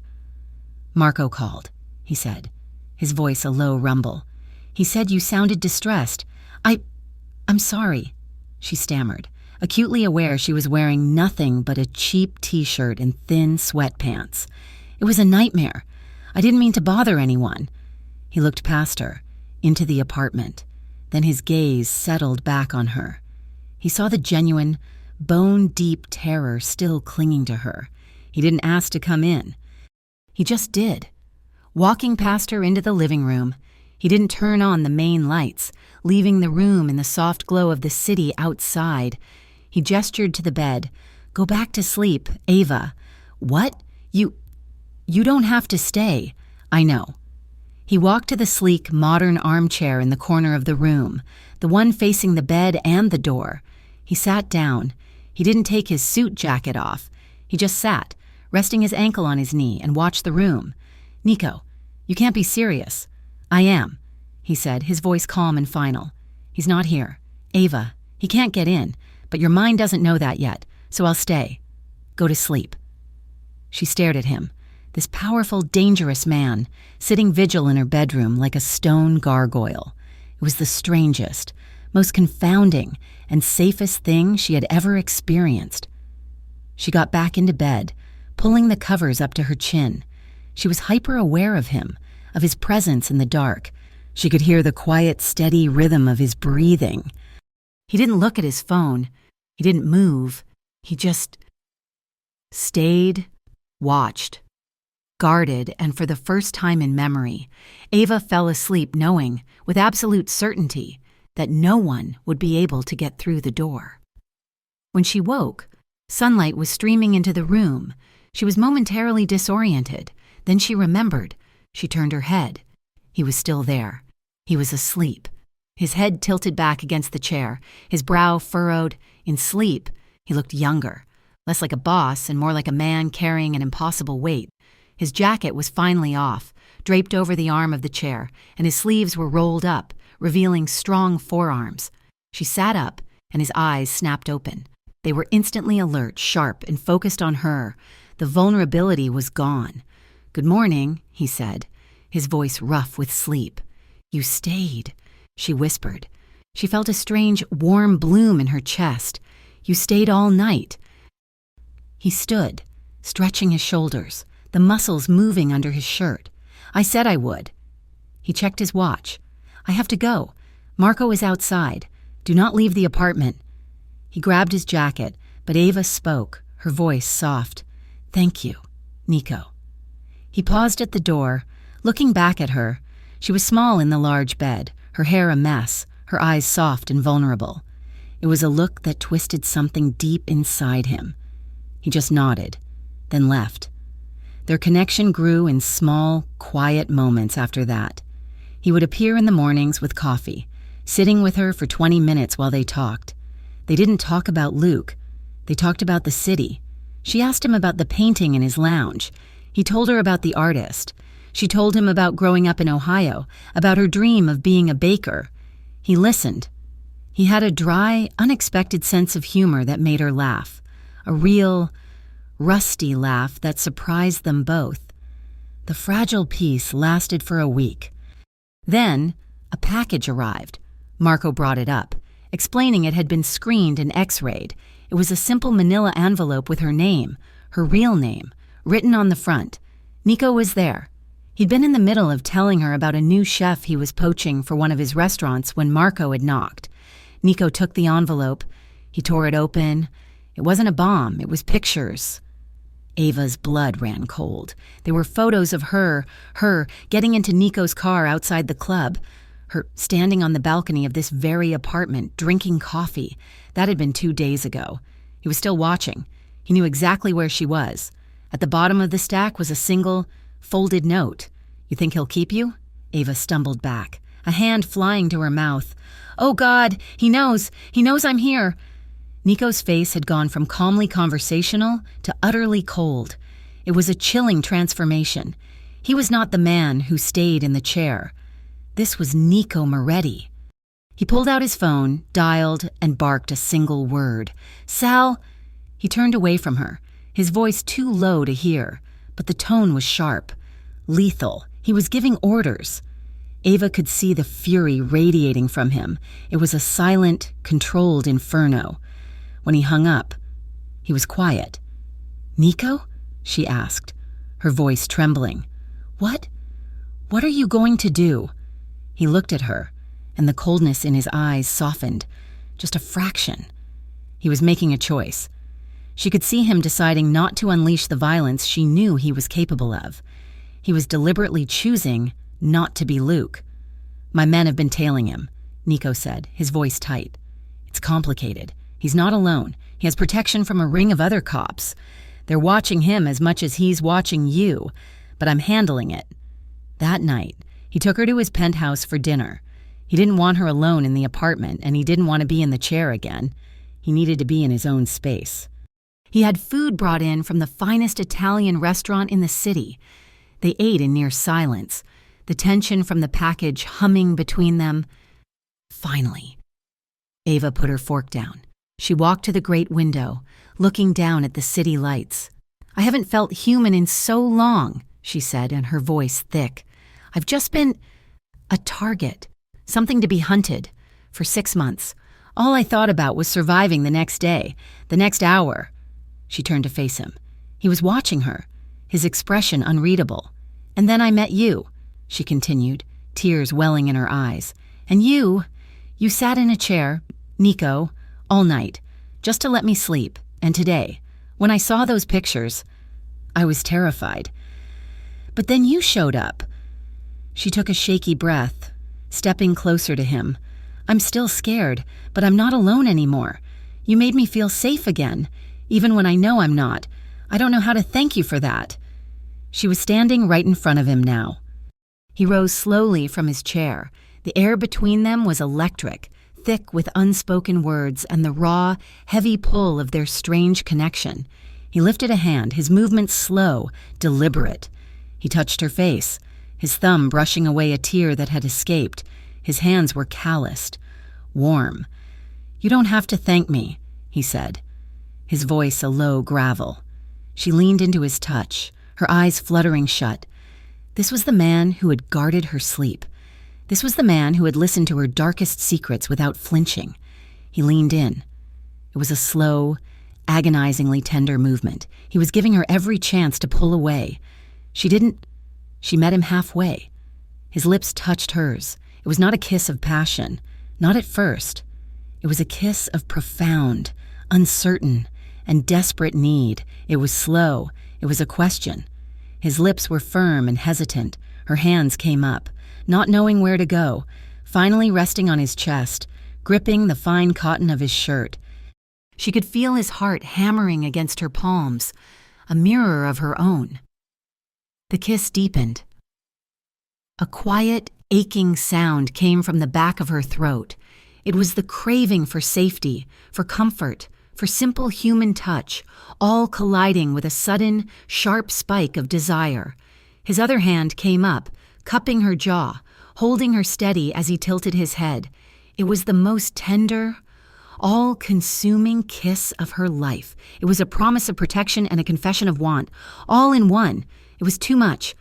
"Marco called," he said, his voice a low rumble. "He said you sounded distressed. I'm sorry," she stammered, acutely aware she was wearing nothing but a cheap t-shirt and thin sweatpants. "It was a nightmare. I didn't mean to bother anyone." He looked past her, into the apartment. Then his gaze settled back on her. He saw the genuine, bone-deep terror still clinging to her. He didn't ask to come in. He just did. Walking past her into the living room, he didn't turn on the main lights, leaving the room in the soft glow of the city outside. He gestured to the bed. "Go back to sleep, Ava." "What? You don't have to stay." "I know." He walked to the sleek, modern armchair in the corner of the room, the one facing the bed and the door. He sat down. He didn't take his suit jacket off. He just sat, resting his ankle on his knee, and watched the room. "Nico, you can't be serious." "I am," he said, his voice calm and final. "He's not here. Ava, he can't get in, but your mind doesn't know that yet, so I'll stay. Go to sleep." She stared at him, this powerful, dangerous man, sitting vigil in her bedroom like a stone gargoyle. It was the strangest, most confounding, and safest thing she had ever experienced. She got back into bed, pulling the covers up to her chin. She was hyper-aware of him, of his presence in the dark. She could hear the quiet, steady rhythm of his breathing. He didn't look at his phone. He didn't move. He just stayed, watched, guarded, and for the first time in memory, Ava fell asleep knowing, with absolute certainty, that no one would be able to get through the door. When she woke, sunlight was streaming into the room. She was momentarily disoriented. Then she remembered. She turned her head. He was still there. He was asleep. His head tilted back against the chair, his brow furrowed. In sleep, he looked younger, less like a boss and more like a man carrying an impossible weight. His jacket was finally off, draped over the arm of the chair, and his sleeves were rolled up, revealing strong forearms. She sat up, and his eyes snapped open. They were instantly alert, sharp, and focused on her. The vulnerability was gone. "Good morning," he said, his voice rough with sleep. "You stayed," she whispered. She felt a strange, warm bloom in her chest. "You stayed all night." He stood, stretching his shoulders, the muscles moving under his shirt. "I said I would." He checked his watch. "I have to go. Marco is outside. Do not leave the apartment." He grabbed his jacket, but Ava spoke, her voice soft. "Thank you, Nico." He paused at the door, looking back at her. She was small in the large bed, her hair a mess, her eyes soft and vulnerable. It was a look that twisted something deep inside him. He just nodded, then left. Their connection grew in small, quiet moments after that. He would appear in the mornings with coffee, sitting with her for 20 minutes while they talked. They didn't talk about Luke. They talked about the city. She asked him about the painting in his lounge. He told her about the artist. She told him about growing up in Ohio, about her dream of being a baker. He listened. He had a dry, unexpected sense of humor that made her laugh, a real, rusty laugh that surprised them both. The fragile peace lasted for a week. Then, a package arrived. Marco brought it up, explaining it had been screened and x-rayed. It was a simple manila envelope with her name, her real name, written on the front. Nico was there. He'd been in the middle of telling her about a new chef he was poaching for one of his restaurants when Marco had knocked. Nico took the envelope. He tore it open. It wasn't a bomb, it was pictures. Ava's blood ran cold. There were photos of her getting into Nico's car outside the club, her standing on the balcony of this very apartment, drinking coffee. That had been 2 days ago. He was still watching. He knew exactly where she was. At the bottom of the stack was a single, folded note. "You think he'll keep you?" Ava stumbled back, a hand flying to her mouth. "Oh God, he knows I'm here." Nico's face had gone from calmly conversational to utterly cold. It was a chilling transformation. He was not the man who stayed in the chair. This was Nico Moretti. He pulled out his phone, dialed, and barked a single word. "Sal!" He turned away from her, his voice too low to hear, but the tone was sharp, lethal. He was giving orders. Ava could see the fury radiating from him. It was a silent, controlled inferno. When he hung up, he was quiet. "Nico?" she asked, her voice trembling. What are you going to do?" He looked at her, and the coldness in his eyes softened, just a fraction. He was making a choice. She could see him deciding not to unleash the violence she knew he was capable of. He was deliberately choosing not to be Luke. "My men have been tailing him," Nico said, his voice tight. "It's complicated. He's not alone. He has protection from a ring of other cops. They're watching him as much as he's watching you, but I'm handling it." That night, he took her to his penthouse for dinner. He didn't want her alone in the apartment, and he didn't want to be in the chair again. He needed to be in his own space. He had food brought in from the finest Italian restaurant in the city. They ate in near silence, the tension from the package humming between them. Finally, Ava put her fork down. She walked to the great window, looking down at the city lights. "I haven't felt human in so long," she said, and her voice thick. "I've just been a target, something to be hunted, for 6 months. All I thought about was surviving the next day, the next hour." She turned to face him. He was watching her, his expression unreadable. "And then I met you," she continued, tears welling in her eyes. "And you sat in a chair, Nico, all night, just to let me sleep. And today, when I saw those pictures, I was terrified. But then you showed up." She took a shaky breath, stepping closer to him. "I'm still scared, but I'm not alone anymore. You made me feel safe again, even when I know I'm not. I don't know how to thank you for that." She was standing right in front of him now. He rose slowly from his chair. The air between them was electric, thick with unspoken words and the raw, heavy pull of their strange connection. He lifted a hand, his movements slow, deliberate. He touched her face, his thumb brushing away a tear that had escaped. His hands were calloused, warm. "You don't have to thank me," he said, his voice a low gravel. She leaned into his touch, her eyes fluttering shut. This was the man who had guarded her sleep. This was the man who had listened to her darkest secrets without flinching. He leaned in. It was a slow, agonizingly tender movement. He was giving her every chance to pull away. She didn't. She met him halfway. His lips touched hers. It was not a kiss of passion, not at first. It was a kiss of profound, uncertain, and desperate need. It was slow. It was a question. His lips were firm and hesitant. Her hands came up, not knowing where to go, finally resting on his chest, gripping the fine cotton of his shirt. She could feel his heart hammering against her palms, a mirror of her own. The kiss deepened. A quiet, aching sound came from the back of her throat. It was the craving for safety, for comfort, for simple human touch, all colliding with a sudden, sharp spike of desire. His other hand came up, cupping her jaw, holding her steady as he tilted his head. It was the most tender, all-consuming kiss of her life. It was a promise of protection and a confession of want, all in one. It was too much.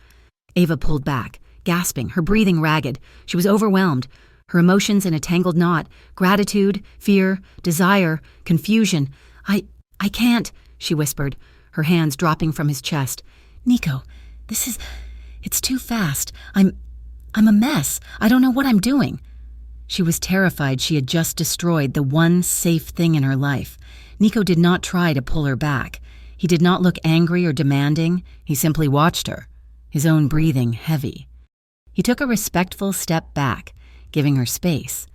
Ava pulled back, gasping, her breathing ragged. She was overwhelmed. her emotions in a tangled knot, gratitude, fear, desire, confusion. I can't, she whispered, her hands dropping from his chest. Nico, it's too fast. I'm a mess. I don't know what I'm doing. She was terrified she had just destroyed the one safe thing in her life. Nico did not try to pull her back. He did not look angry or demanding. He simply watched her, his own breathing heavy. He took a respectful step back, giving her space.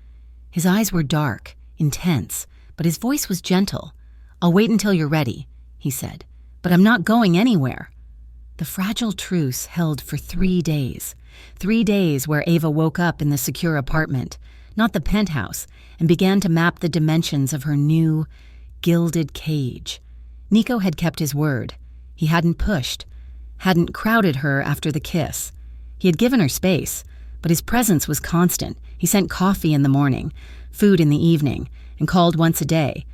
His eyes were dark, intense, but his voice was gentle. I'll wait until you're ready, he said, but I'm not going anywhere. The fragile truce held for 3 days. 3 days where Ava woke up in the secure apartment, not the penthouse, and began to map the dimensions of her new, gilded cage. Nico had kept his word. He hadn't pushed, hadn't crowded her after the kiss. He had given her space, but his presence was constant. He sent coffee in the morning, food in the evening, and called once a day.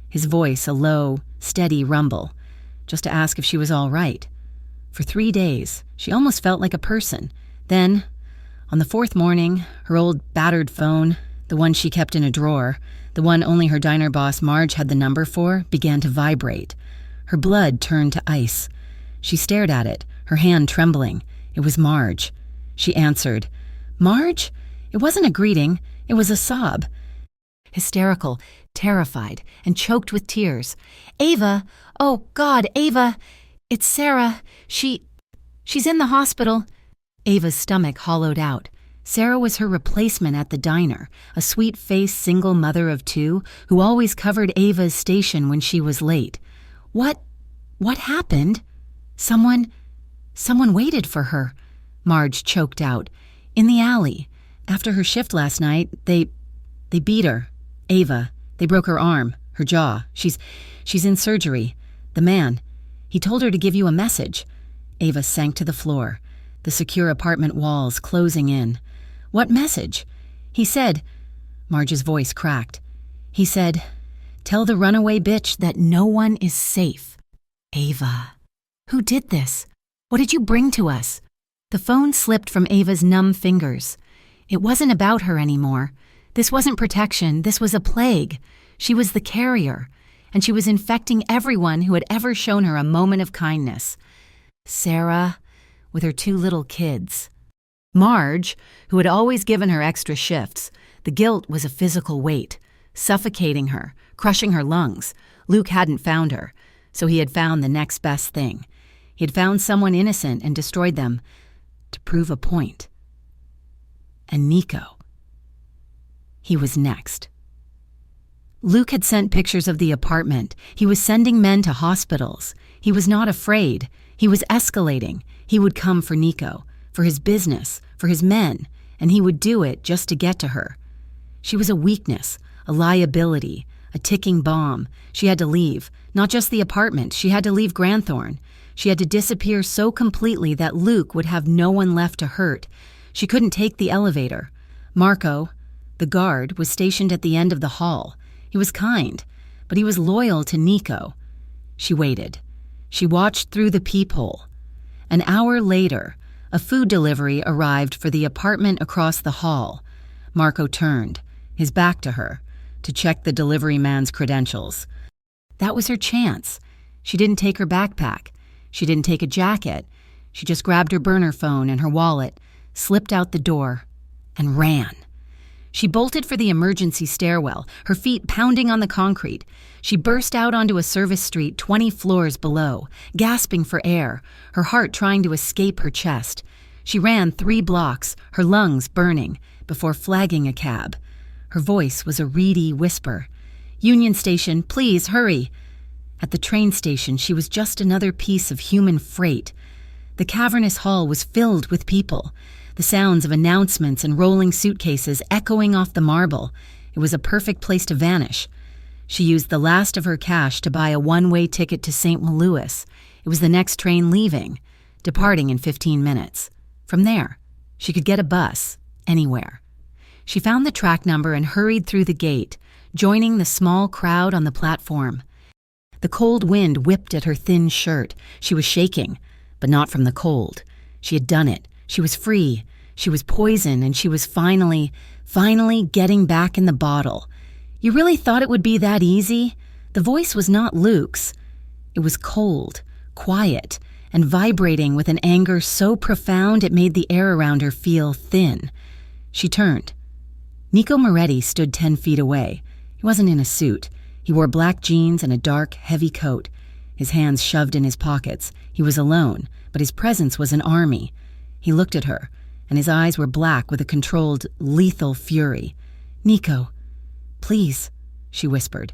His voice a low, steady rumble, just to ask if she was all right. For 3 days, she almost felt like a person. Then, on the 4th morning, her old battered phone, the one she kept in a drawer, the one only her diner boss Marge had the number for, began to vibrate. Her blood turned to ice. She stared at it, her hand trembling. It was Marge. She answered. Marge? It wasn't a greeting. It was a sob. Hysterical, terrified, and choked with tears. Ava! Oh, God, Ava! It's Sarah. She's in the hospital. Ava's stomach hollowed out. Sarah was her replacement at the diner, a sweet-faced single mother of 2 who always covered Ava's station when she was late. What happened? Someone waited for her, Marge choked out. In the alley. After her shift last night, they beat her. Ava. They broke her arm, her jaw. She's in surgery. The man. He told her to give you a message. Ava sank to the floor, the secure apartment walls closing in. What message? He said, Marge's voice cracked. He said, tell the runaway bitch that no one is safe. Ava. Who did this? What did you bring to us? The phone slipped from Ava's numb fingers. It wasn't about her anymore. This wasn't protection. This was a plague. She was the carrier, and she was infecting everyone who had ever shown her a moment of kindness. Sarah, with her 2 little kids. Marge, who had always given her extra shifts. The guilt was a physical weight, suffocating her, crushing her lungs. Luke hadn't found her, so he had found the next best thing. He had found someone innocent and destroyed them to prove a point. And Nico. He was next. Luke had sent pictures of the apartment. He was sending men to hospitals. He was not afraid. He was escalating. He would come for Nico, for his business, for his men, and he would do it just to get to her. She was a weakness, a liability, a ticking bomb. She had to leave. Not just the apartment. She had to leave Granthorne. She had to disappear so completely that Luke would have no one left to hurt. She couldn't take the elevator. Marco, the guard, was stationed at the end of the hall. He was kind, but he was loyal to Nico. She waited. She watched through the peephole. An hour later, a food delivery arrived for the apartment across the hall. Marco turned, his back to her, to check the delivery man's credentials. That was her chance. She didn't take her backpack. She didn't take a jacket. She just grabbed her burner phone and her wallet, slipped out the door, and ran. She bolted for the emergency stairwell, her feet pounding on the concrete. She burst out onto a service street 20 floors below, gasping for air, her heart trying to escape her chest. She ran 3 blocks, her lungs burning, before flagging a cab. Her voice was a reedy whisper. Union Station, please, hurry. At the train station, she was just another piece of human freight. The cavernous hall was filled with people, the sounds of announcements and rolling suitcases echoing off the marble. It was a perfect place to vanish. She used the last of her cash to buy a one-way ticket to St. Louis. It was the next train leaving, departing in 15 minutes. From there, she could get a bus, anywhere. She found the track number and hurried through the gate, joining the small crowd on the platform. The cold wind whipped at her thin shirt. She was shaking, but not from the cold. She had done it. She was free. She was poison, and she was finally Finally getting back in the bottle. You really thought it would be that easy? The voice was not Luke's. It was cold, quiet, and vibrating with an anger so profound it made the air around her feel thin. She turned. Nico Moretti stood 10 feet away. He wasn't in a suit. He wore black jeans and a dark, heavy coat. His hands shoved in his pockets. He was alone, but his presence was an army. He looked at her, and his eyes were black with a controlled, lethal fury. "Nico, please," she whispered,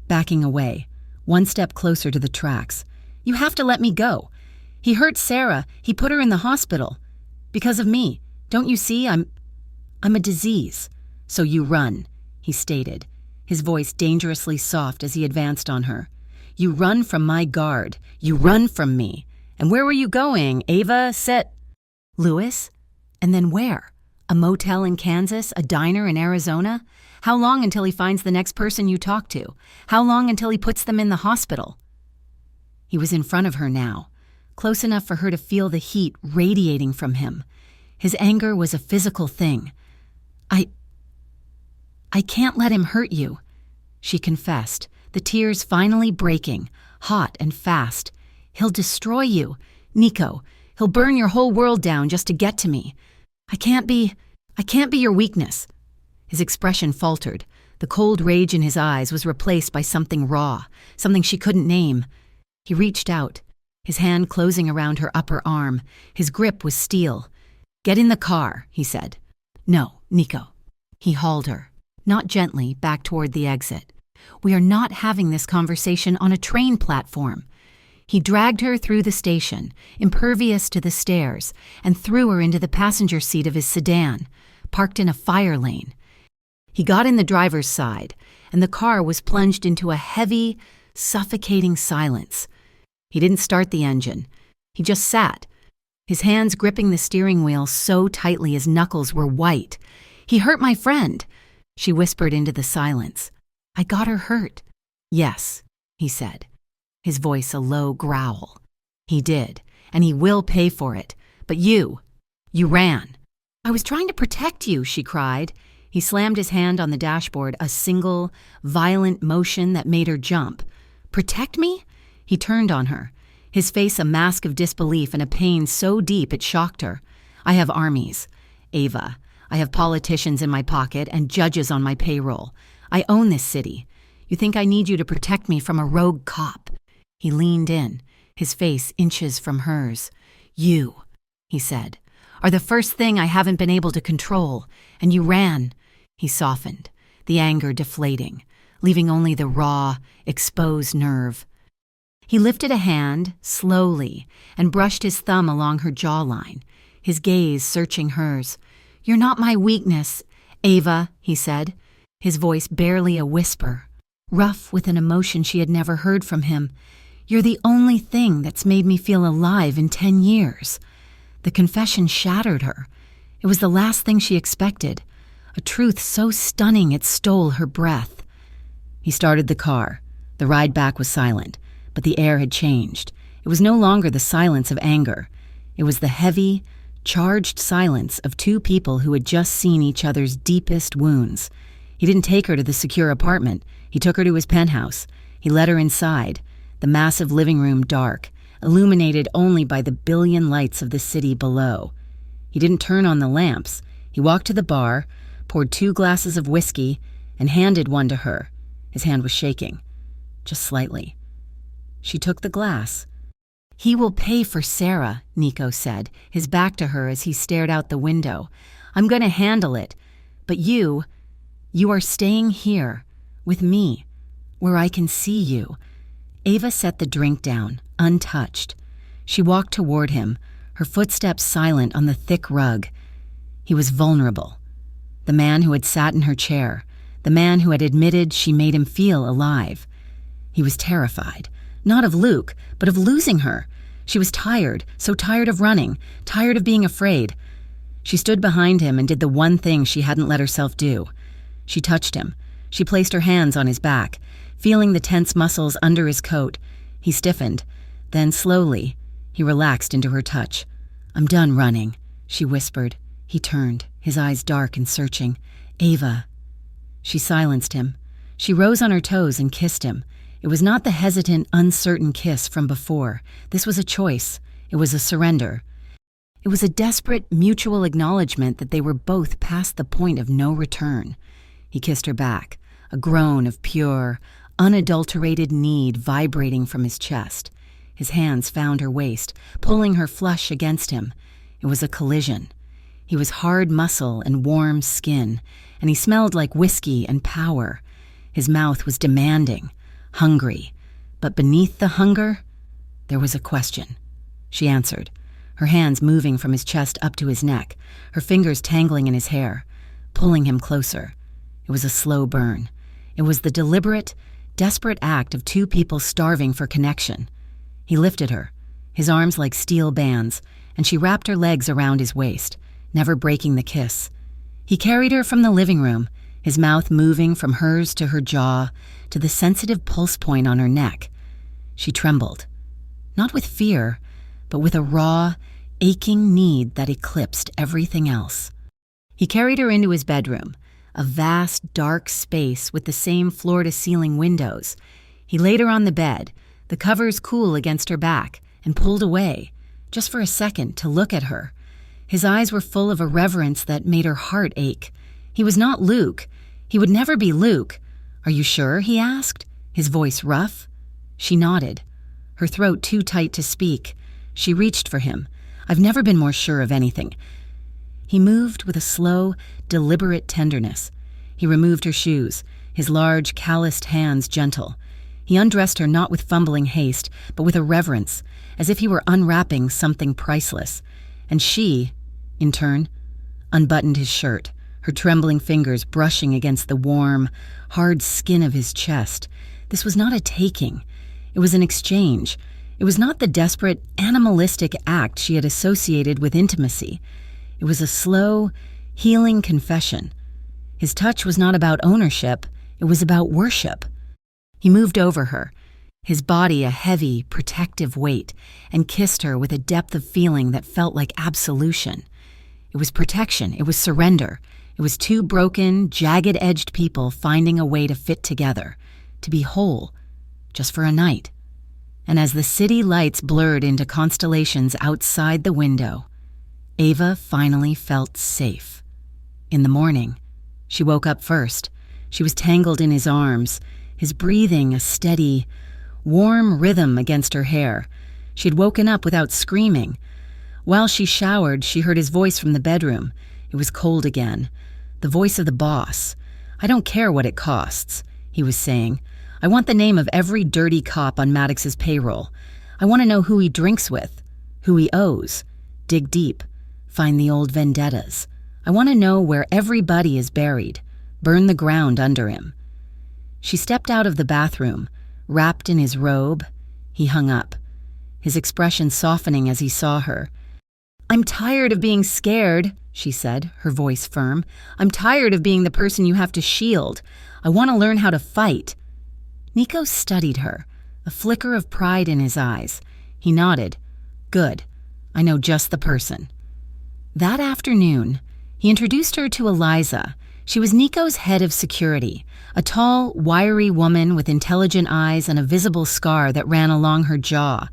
backing away, one step closer to the tracks. "You have to let me go. He hurt Sarah. He put her in the hospital. Because of me. Don't you see? I'm a disease. So you run," he stated, his voice dangerously soft as he advanced on her. "You run from my guard. You run from me. And where were you going, Ava? Lewis? And then where? A motel in Kansas? A diner in Arizona? How long until he finds the next person you talk to? How long until he puts them in the hospital?" He was in front of her now, close enough for her to feel the heat radiating from him. His anger was a physical thing. I can't let him hurt you," she confessed, the tears finally breaking, hot and fast. "He'll destroy you. Nico, he'll burn your whole world down just to get to me. I can't be your weakness." His expression faltered. The cold rage in his eyes was replaced by something raw, something she couldn't name. He reached out, his hand closing around her upper arm. His grip was steel. "Get in the car," he said. "No, Nico." He hauled her, not gently, back toward the exit. "We are not having this conversation on a train platform." He dragged her through the station, impervious to the stairs, and threw her into the passenger seat of his sedan, parked in a fire lane. He got in the driver's side, and the car was plunged into a heavy, suffocating silence. He didn't start the engine. He just sat, his hands gripping the steering wheel so tightly his knuckles were white. "He hurt my friend," she whispered into the silence. "I got her hurt." "Yes," he said, his voice a low growl. "He did, and he will pay for it. But you ran." "I was trying to protect you," she cried. He slammed his hand on the dashboard, a single, violent motion that made her jump. "Protect me?" He turned on her, his face a mask of disbelief and a pain so deep it shocked her. "I have armies, Ava. I have politicians in my pocket and judges on my payroll. I own this city. You think I need you to protect me from a rogue cop?" He leaned in, his face inches from hers. "You," he said, "are the first thing I haven't been able to control, and you ran." He softened, the anger deflating, leaving only the raw, exposed nerve. He lifted a hand, slowly, and brushed his thumb along her jawline, his gaze searching hers. "You're not my weakness, Ava," he said, his voice barely a whisper, rough with an emotion she had never heard from him. "You're the only thing that's made me feel alive in 10 years. The confession shattered her. It was the last thing she expected, a truth so stunning it stole her breath. He started the car. The ride back was silent, but the air had changed. It was no longer the silence of anger. It was the heavy, charged silence of two people who had just seen each other's deepest wounds. He didn't take her to the secure apartment. He took her to his penthouse. He led her inside, the massive living room dark, illuminated only by the billion lights of the city below. He didn't turn on the lamps. He walked to the bar, poured 2 glasses of whiskey, and handed one to her. His hand was shaking, just slightly. She took the glass. "He will pay for Sarah," Nico said, his back to her as he stared out the window. "I'm going to handle it. But you are staying here, with me, where I can see you." Ava set the drink down, untouched. She walked toward him, her footsteps silent on the thick rug. He was vulnerable. The man who had sat in her chair, the man who had admitted she made him feel alive. He was terrified, not of Luke, but of losing her. She was tired, so tired of running, tired of being afraid. She stood behind him and did the one thing she hadn't let herself do. She touched him. She placed her hands on his back, feeling the tense muscles under his coat. He stiffened. Then, slowly, he relaxed into her touch. "I'm done running," she whispered. He turned, his eyes dark and searching. "Ava." She silenced him. She rose on her toes and kissed him. It was not the hesitant, uncertain kiss from before. This was a choice. It was a surrender. It was a desperate, mutual acknowledgement that they were both past the point of no return. He kissed her back, a groan of pure, unadulterated need vibrating from his chest. His hands found her waist, pulling her flush against him. It was a collision. He was hard muscle and warm skin, and he smelled like whiskey and power. His mouth was demanding, hungry. But beneath the hunger, there was a question. She answered, her hands moving from his chest up to his neck, her fingers tangling in his hair, pulling him closer. It was a slow burn. It was the deliberate, desperate act of two people starving for connection. He lifted her, his arms like steel bands, and she wrapped her legs around his waist, never breaking the kiss. He carried her from the living room, his mouth moving from hers to her jaw, to the sensitive pulse point on her neck. She trembled, not with fear, but with a raw, aching need that eclipsed everything else. He carried her into his bedroom, a vast, dark space with the same floor-to-ceiling windows. He laid her on the bed, the covers cool against her back, and pulled away, just for a second, to look at her. His eyes were full of a reverence that made her heart ache. He was not Luke. He would never be Luke. "Are you sure?" he asked, his voice rough. She nodded, her throat too tight to speak. She reached for him. "I've never been more sure of anything." He moved with a slow, deliberate tenderness. He removed her shoes, his large, calloused hands gentle. He undressed her not with fumbling haste, but with a reverence, as if he were unwrapping something priceless. And she, in turn, unbuttoned his shirt, her trembling fingers brushing against the warm, hard skin of his chest. This was not a taking. It was an exchange. It was not the desperate, animalistic act she had associated with intimacy. It was a slow, healing confession. His touch was not about ownership. It was about worship. He moved over her, his body a heavy, protective weight, and kissed her with a depth of feeling that felt like absolution. It was protection. It was surrender. It was two broken, jagged-edged people finding a way to fit together, to be whole, just for a night. And as the city lights blurred into constellations outside the window, Ava finally felt safe. In the morning, she woke up first. She was tangled in his arms, his breathing a steady, warm rhythm against her hair. She had woken up without screaming. While she showered, she heard his voice from the bedroom. It was cold again. The voice of the boss. "I don't care what it costs," he was saying. "I want the name of every dirty cop on Maddox's payroll. I want to know who he drinks with, who he owes. Dig deep. Find the old vendettas. I want to know where everybody is buried. Burn the ground under him." She stepped out of the bathroom, wrapped in his robe. He hung up, his expression softening as he saw her. "I'm tired of being scared," she said, her voice firm. "I'm tired of being the person you have to shield. I want to learn how to fight." Nico studied her, a flicker of pride in his eyes. He nodded. "Good. I know just the person." That afternoon, he introduced her to Eliza. She was Nico's head of security, a tall, wiry woman with intelligent eyes and a visible scar that ran along her jaw.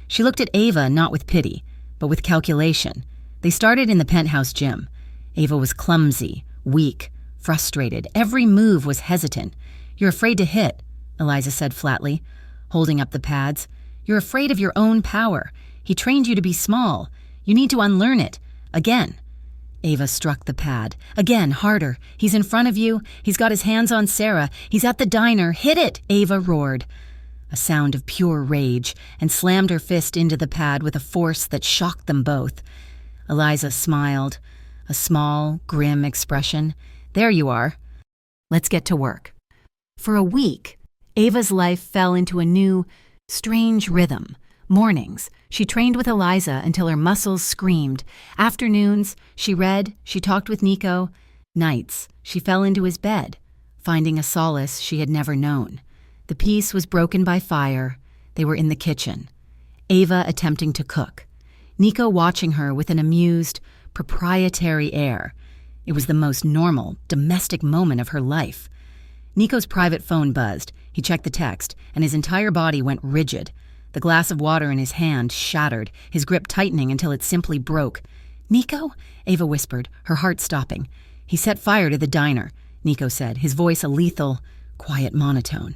She looked at Ava not with pity, but with calculation. They started in the penthouse gym. Ava was clumsy, weak, frustrated. Every move was hesitant. "You're afraid to hit," Eliza said flatly, holding up the pads. "You're afraid of your own power. He trained you to be small. You need to unlearn it. Again." Ava struck the pad. "Again, harder. He's in front of you. He's got his hands on Sarah. He's at the diner. Hit it!" Ava roared, a sound of pure rage, and slammed her fist into the pad with a force that shocked them both. Eliza smiled, a small, grim expression. "There you are. Let's get to work." For a week, Ava's life fell into a new, strange rhythm. Mornings, she trained with Eliza until her muscles screamed. Afternoons, she read, she talked with Nico. Nights, she fell into his bed, finding a solace she had never known. The peace was broken by fire. They were in the kitchen. Ava attempting to cook. Nico watching her with an amused, proprietary air. It was the most normal, domestic moment of her life. Nico's private phone buzzed. He checked the text, and his entire body went rigid. The glass of water in his hand shattered, his grip tightening until it simply broke. "Nico?" Ava whispered, her heart stopping. "He set fire to the diner," Nico said, his voice a lethal, quiet monotone.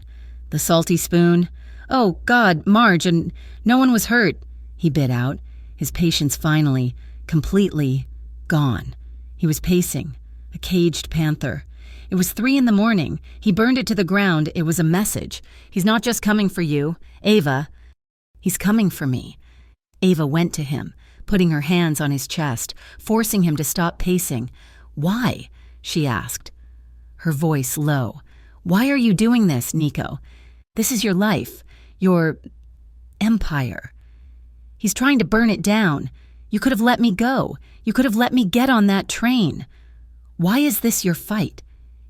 "The salty spoon? Oh, God, Marge, and no one was hurt," he bit out, his patience finally, completely gone. He was pacing, a caged panther. It was 3 a.m. He burned it to the ground. It was a message. "He's not just coming for you, Ava. He's coming for me." Ava went to him, putting her hands on his chest, forcing him to stop pacing. "Why?" she asked, her voice low. "Why are you doing this, Nico? This is your life, your empire. He's trying to burn it down. You could have let me go. You could have let me get on that train. Why is this your fight?"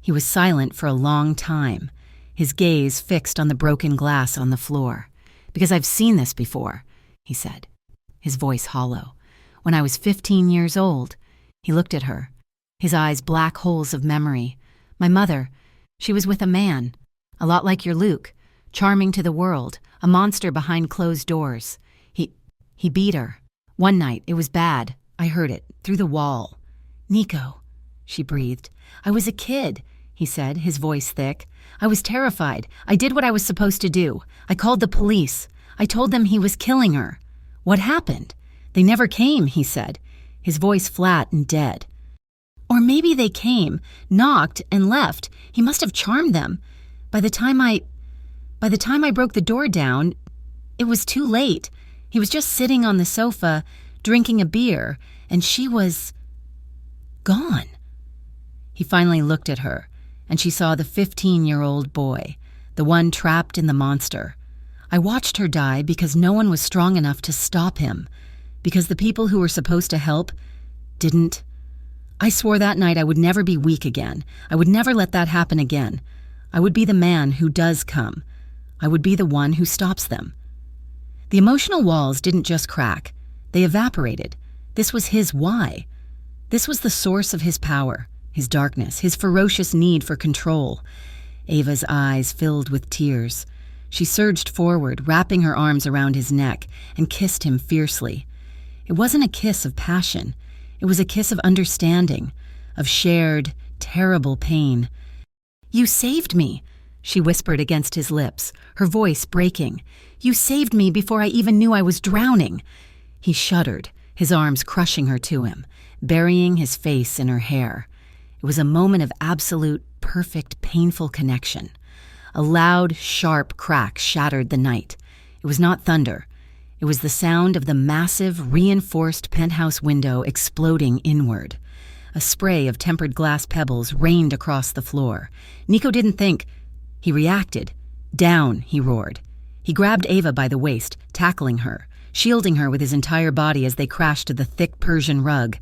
He was silent for a long time, his gaze fixed on the broken glass on the floor. "Because I've seen this before," he said, his voice hollow. "When I was 15 years old." He looked at her, his eyes black holes of memory. "My mother, she was with a man, a lot like your Luke, charming to the world, a monster behind closed doors. He beat her. One night, it was bad. I heard it, through the wall." "Nico," she breathed. "I was a kid," he said, his voice thick. "I was terrified. I did what I was supposed to do. I called the police. I told them he was killing her." "What happened?" "They never came," he said, his voice flat and dead. "Or maybe they came, knocked, and left. He must have charmed them. By the time I broke the door down, it was too late. He was just sitting on the sofa, drinking a beer, and she was gone." He finally looked at her, and she saw the 15-year-old boy, the one trapped in the monster. "I watched her die because no one was strong enough to stop him, because the people who were supposed to help didn't. I swore that night I would never be weak again. I would never let that happen again. I would be the man who does come. I would be the one who stops them." The emotional walls didn't just crack. They evaporated. This was his why. This was the source of his power, his darkness, his ferocious need for control. Ava's eyes filled with tears. She surged forward, wrapping her arms around his neck, and kissed him fiercely. It wasn't a kiss of passion. It was a kiss of understanding, of shared, terrible pain. "You saved me," she whispered against his lips, her voice breaking. "You saved me before I even knew I was drowning." He shuddered, his arms crushing her to him, burying his face in her hair. It was a moment of absolute, perfect, painful connection. A loud, sharp crack shattered the night. It was not thunder. It was the sound of the massive, reinforced penthouse window exploding inward. A spray of tempered glass pebbles rained across the floor. Nico didn't think. He reacted. "Down," he roared. He grabbed Ava by the waist, tackling her, shielding her with his entire body as they crashed to the thick Persian rug.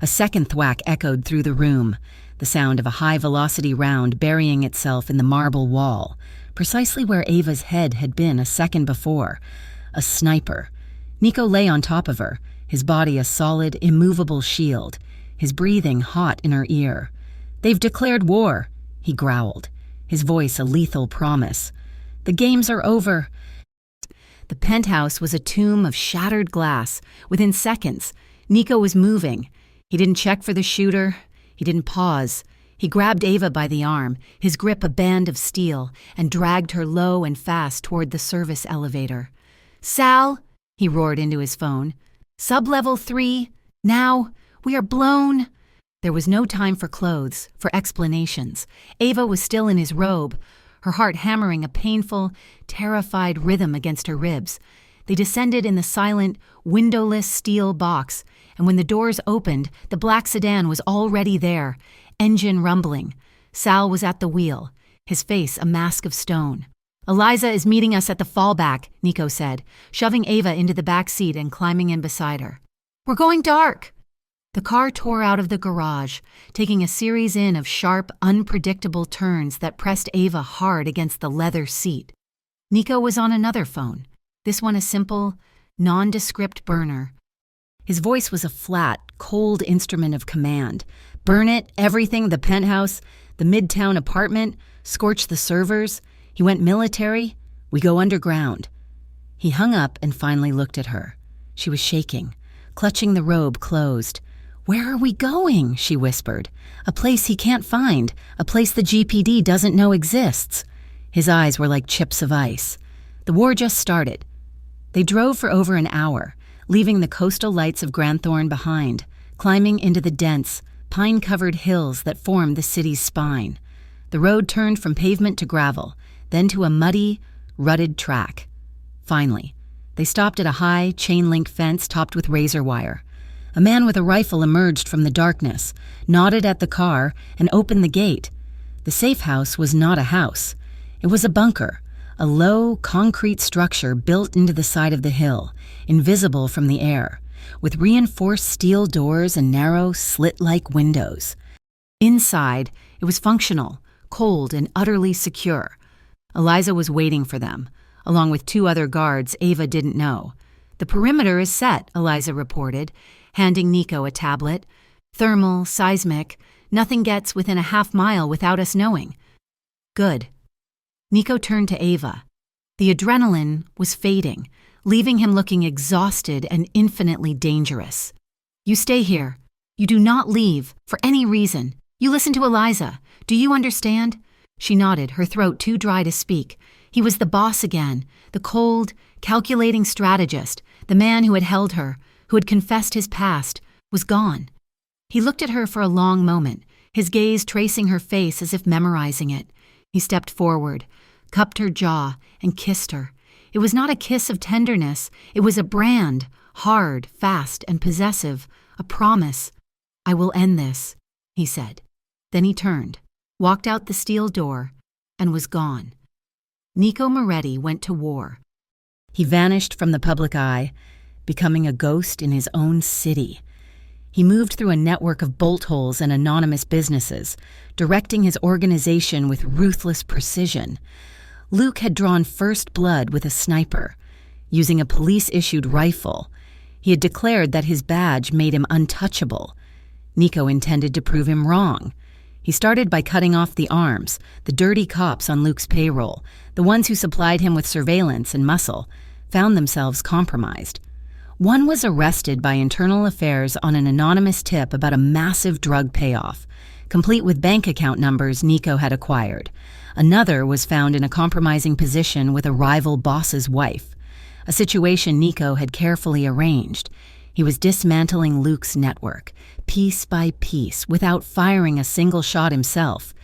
A second thwack echoed through the room, the sound of a high-velocity round burying itself in the marble wall, precisely where Ava's head had been a second before. A sniper. Nico lay on top of her, his body a solid, immovable shield, his breathing hot in her ear. "They've declared war," he growled, his voice a lethal promise. "The games are over." The penthouse was a tomb of shattered glass. Within seconds, Nico was moving. He didn't check for the shooter. He didn't pause. He grabbed Ava by the arm, his grip a band of steel, and dragged her low and fast toward the service elevator. "Sal," he roared into his phone. "Sub-level 3. Now. We are blown." There was no time for clothes, for explanations. Ava was still in his robe, her heart hammering a painful, terrified rhythm against her ribs. They descended in the silent, windowless steel box, and when the doors opened, the black sedan was already there, engine rumbling. Sal was at the wheel, his face a mask of stone. "Eliza is meeting us at the fallback," Nico said, shoving Ava into the back seat and climbing in beside her. "We're going dark." The car tore out of the garage, taking a series of sharp, unpredictable turns that pressed Ava hard against the leather seat. Nico was on another phone, this one a simple, nondescript burner. His voice was a flat, cold instrument of command, Burn it, everything, the penthouse, the midtown apartment, scorch the servers. He went military. We go underground. He hung up and finally looked at her. She was shaking, clutching the robe closed. "Where are we going?" she whispered. "A place he can't find, a place the GPD doesn't know exists." His eyes were like chips of ice. The war just started. They drove for over an hour, leaving the coastal lights of Granthorne behind, climbing into the dense, pine-covered hills that formed the city's spine. The road turned from pavement to gravel, then to a muddy, rutted track. Finally, they stopped at a high, chain-link fence topped with razor wire. A man with a rifle emerged from the darkness, nodded at the car, and opened the gate. The safe house was not a house. It was a bunker, a low, concrete structure built into the side of the hill, invisible from the air, with reinforced steel doors and narrow, slit-like windows. Inside, it was functional, cold, and utterly secure. Eliza was waiting for them, along with 2 other guards Ava didn't know. "The perimeter is set," Eliza reported, handing Nico a tablet. "Thermal, seismic, nothing gets within a half-mile without us knowing." "Good." Nico turned to Ava. The adrenaline was fading, leaving him looking exhausted and infinitely dangerous. "You stay here. You do not leave, for any reason. You listen to Eliza. Do you understand?" She nodded, her throat too dry to speak. He was the boss again, the cold, calculating strategist, the man who had held her, who had confessed his past, was gone. He looked at her for a long moment, his gaze tracing her face as if memorizing it. He stepped forward, cupped her jaw, and kissed her. It was not a kiss of tenderness. It was a brand, hard, fast, and possessive, a promise. "I will end this," he said. Then he turned, walked out the steel door, and was gone. Nico Moretti went to war. He vanished from the public eye, becoming a ghost in his own city. He moved through a network of bolt holes and anonymous businesses, directing his organization with ruthless precision. Luke had drawn first blood with a sniper, using a police-issued rifle. He had declared that his badge made him untouchable. Nico intended to prove him wrong. He started by cutting off the arms, the dirty cops on Luke's payroll, the ones who supplied him with surveillance and muscle, found themselves compromised. One was arrested by Internal Affairs on an anonymous tip about a massive drug payoff, complete with bank account numbers Nico had acquired. Another was found in a compromising position with a rival boss's wife, a situation Nico had carefully arranged. He was dismantling Luke's network, piece by piece, without firing a single shot himself.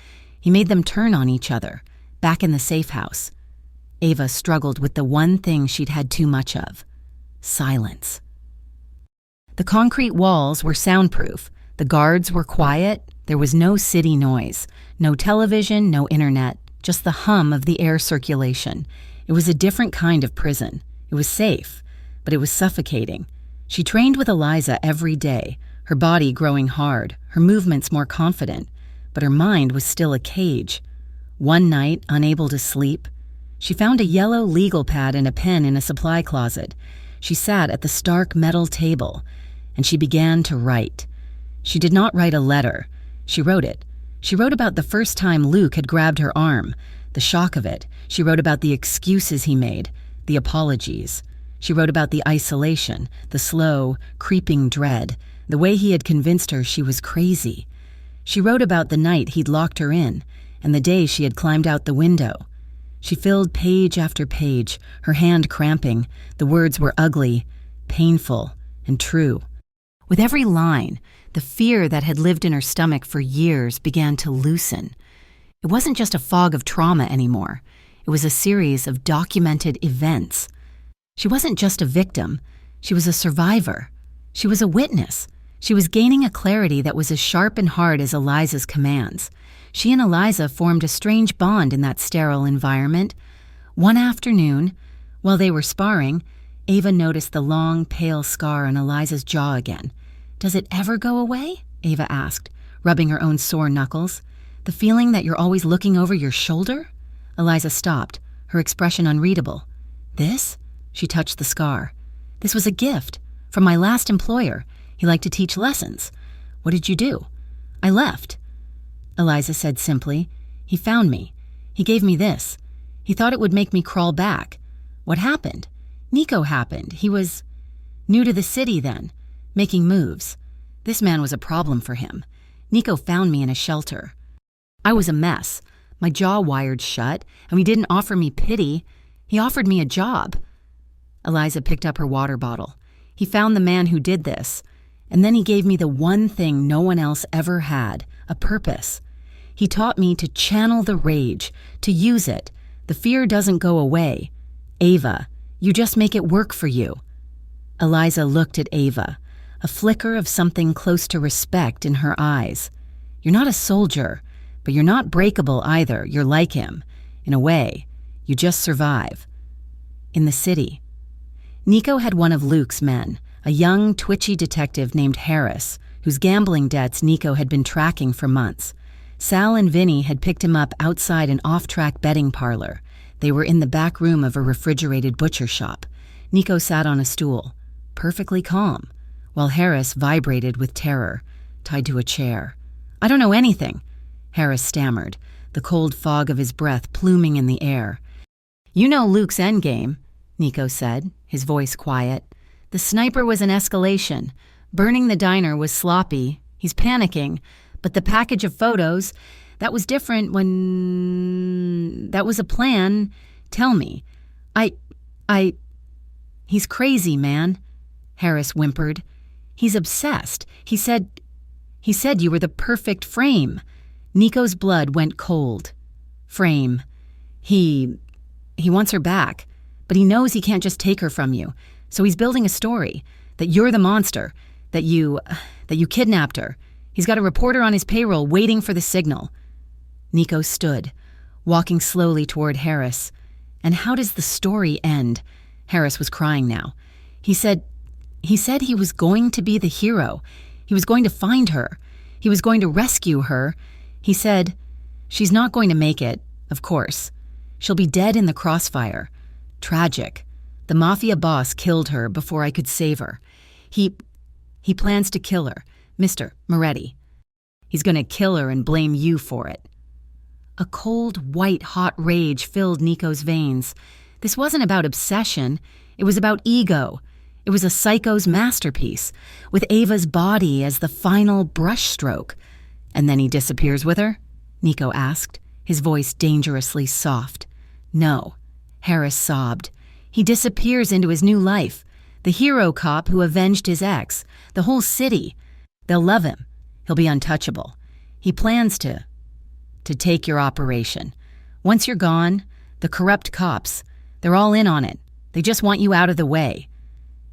He made them turn on each other, back in the safe house. Ava struggled with the one thing she'd had too much of: silence. The concrete walls were soundproof. The guards were quiet. There was no city noise, no television, no internet, just the hum of the air circulation. It was a different kind of prison. It was safe, but it was suffocating. She trained with Eliza every day, her body growing hard, her movements more confident, but her mind was still a cage. One night, unable to sleep, she found a yellow legal pad and a pen in a supply closet. She sat at the stark metal table, and she began to write. She did not write a letter. She wrote it. She wrote about the first time Luke had grabbed her arm, the shock of it. She wrote about the excuses he made, the apologies. She wrote about the isolation, the slow, creeping dread, the way he had convinced her she was crazy. She wrote about the night he'd locked her in, and the day she had climbed out the window. She filled page after page, her hand cramping. The words were ugly, painful, and true. With every line, the fear that had lived in her stomach for years began to loosen. It wasn't just a fog of trauma anymore. It was a series of documented events. She wasn't just a victim. She was a survivor. She was a witness. She was gaining a clarity that was as sharp and hard as Eliza's commands. She and Eliza formed a strange bond in that sterile environment. One afternoon, while they were sparring, Ava noticed the long, pale scar on Eliza's jaw again. "Does it ever go away?" Ava asked, rubbing her own sore knuckles. "The feeling that you're always looking over your shoulder?" Eliza stopped, her expression unreadable. "This?" She touched the scar. "This was a gift from my last employer. He liked to teach lessons." "What did you do?" I left, Eliza said simply. He found me. He gave me this. He thought it would make me crawl back. What happened? Nico happened. He was new to the city then, making moves. This man was a problem for him. Nico found me in a shelter. I was a mess. My jaw wired shut, and he didn't offer me pity. He offered me a job. Eliza picked up her water bottle. He found the man who did this, and then he gave me the one thing no one else ever had, a purpose. He taught me to channel the rage, to use it. The fear doesn't go away. Ava, you just make it work for you. Eliza looked at Ava, a flicker of something close to respect in her eyes. You're not a soldier, but you're not breakable either. You're like him. In a way, you just survive. In the city. Nico had one of Luke's men, a young, twitchy detective named Harris, whose gambling debts Nico had been tracking for months. Sal and Vinny had picked him up outside an off-track betting parlor. They were in the back room of a refrigerated butcher shop. Nico sat on a stool, perfectly calm, while Harris vibrated with terror, tied to a chair. I don't know anything, Harris stammered, the cold fog of his breath pluming in the air. You know Luke's endgame, Nico said, his voice quiet. The sniper was an escalation. Burning the diner was sloppy. He's panicking. But the package of photos, that was different when... That was a plan. Tell me. He's crazy, man, Harris whimpered. He's obsessed. He said you were the perfect frame. Nico's blood went cold. Frame. He wants her back, but he knows he can't just take her from you. So he's building a story, that you're the monster, that you kidnapped her. He's got a reporter on his payroll waiting for the signal. Nico stood, walking slowly toward Harris. And how does the story end? Harris was crying now. He said he was going to be the hero. He was going to find her. He was going to rescue her. He said, she's not going to make it, of course. She'll be dead in the crossfire. Tragic. The mafia boss killed her before I could save her. He plans to kill her, Mr. Moretti. He's going to kill her and blame you for it. A cold, white-hot rage filled Nico's veins. This wasn't about obsession. It was about ego. It was a psycho's masterpiece, with Ava's body as the final brushstroke. And then he disappears with her? Nico asked, his voice dangerously soft. No, Harris sobbed. He disappears into his new life. The hero cop who avenged his ex. The whole city. They'll love him. He'll be untouchable. He plans to take your operation. Once you're gone, the corrupt cops, they're all in on it. They just want you out of the way.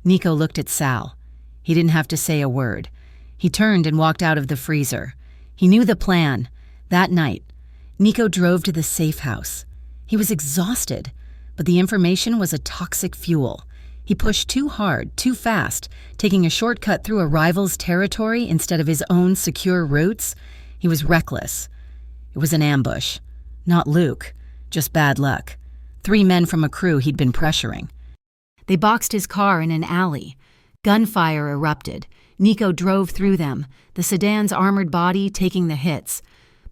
Nico looked at Sal. He didn't have to say a word. He turned and walked out of the freezer. He knew the plan. That night, Nico drove to the safe house. He was exhausted, but the information was a toxic fuel. He pushed too hard, too fast, taking a shortcut through a rival's territory instead of his own secure routes. He was reckless. It was an ambush. Not Luke, just bad luck. 3 men from a crew he'd been pressuring. They boxed his car in an alley. Gunfire erupted. Nico drove through them, the sedan's armored body taking the hits.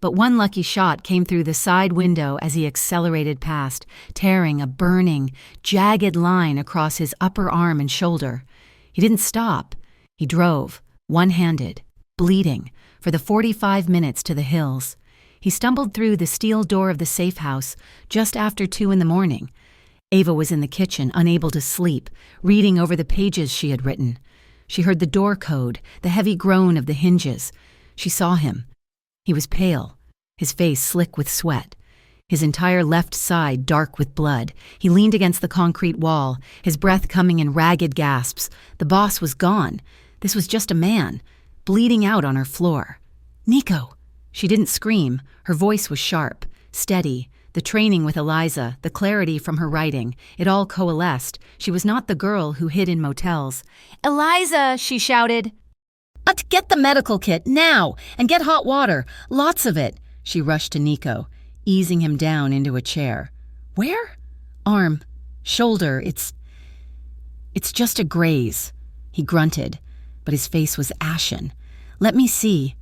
But one lucky shot came through the side window as he accelerated past, tearing a burning, jagged line across his upper arm and shoulder. He didn't stop. He drove, one-handed, bleeding, for the 45 minutes to the hills. He stumbled through the steel door of the safe house just after 2 a.m. Ava was in the kitchen, unable to sleep, reading over the pages she had written. She heard the door code, the heavy groan of the hinges. She saw him. He was pale, his face slick with sweat, his entire left side dark with blood. He leaned against the concrete wall, his breath coming in ragged gasps. The boss was gone. This was just a man, bleeding out on her floor. Nico! She didn't scream. Her voice was sharp, steady. The training with Eliza, the clarity from her writing, it all coalesced. She was not the girl who hid in motels. "Eliza!" she shouted. "Get the medical kit, now! And get hot water! Lots of it!" She rushed to Nico, easing him down into a chair. "Where?" "Arm. Shoulder. It's just a graze." He grunted, but his face was ashen. "Let me see."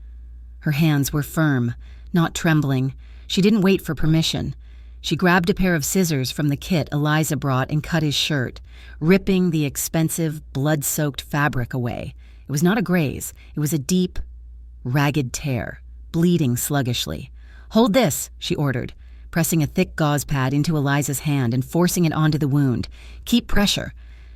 Her hands were firm, not trembling. She didn't wait for permission. She grabbed a pair of scissors from the kit Eliza brought and cut his shirt, ripping the expensive, blood-soaked fabric away. It was not a graze. It was a deep, ragged tear, bleeding sluggishly. "Hold this," she ordered, pressing a thick gauze pad into Eliza's hand and forcing it onto the wound. "Keep pressure."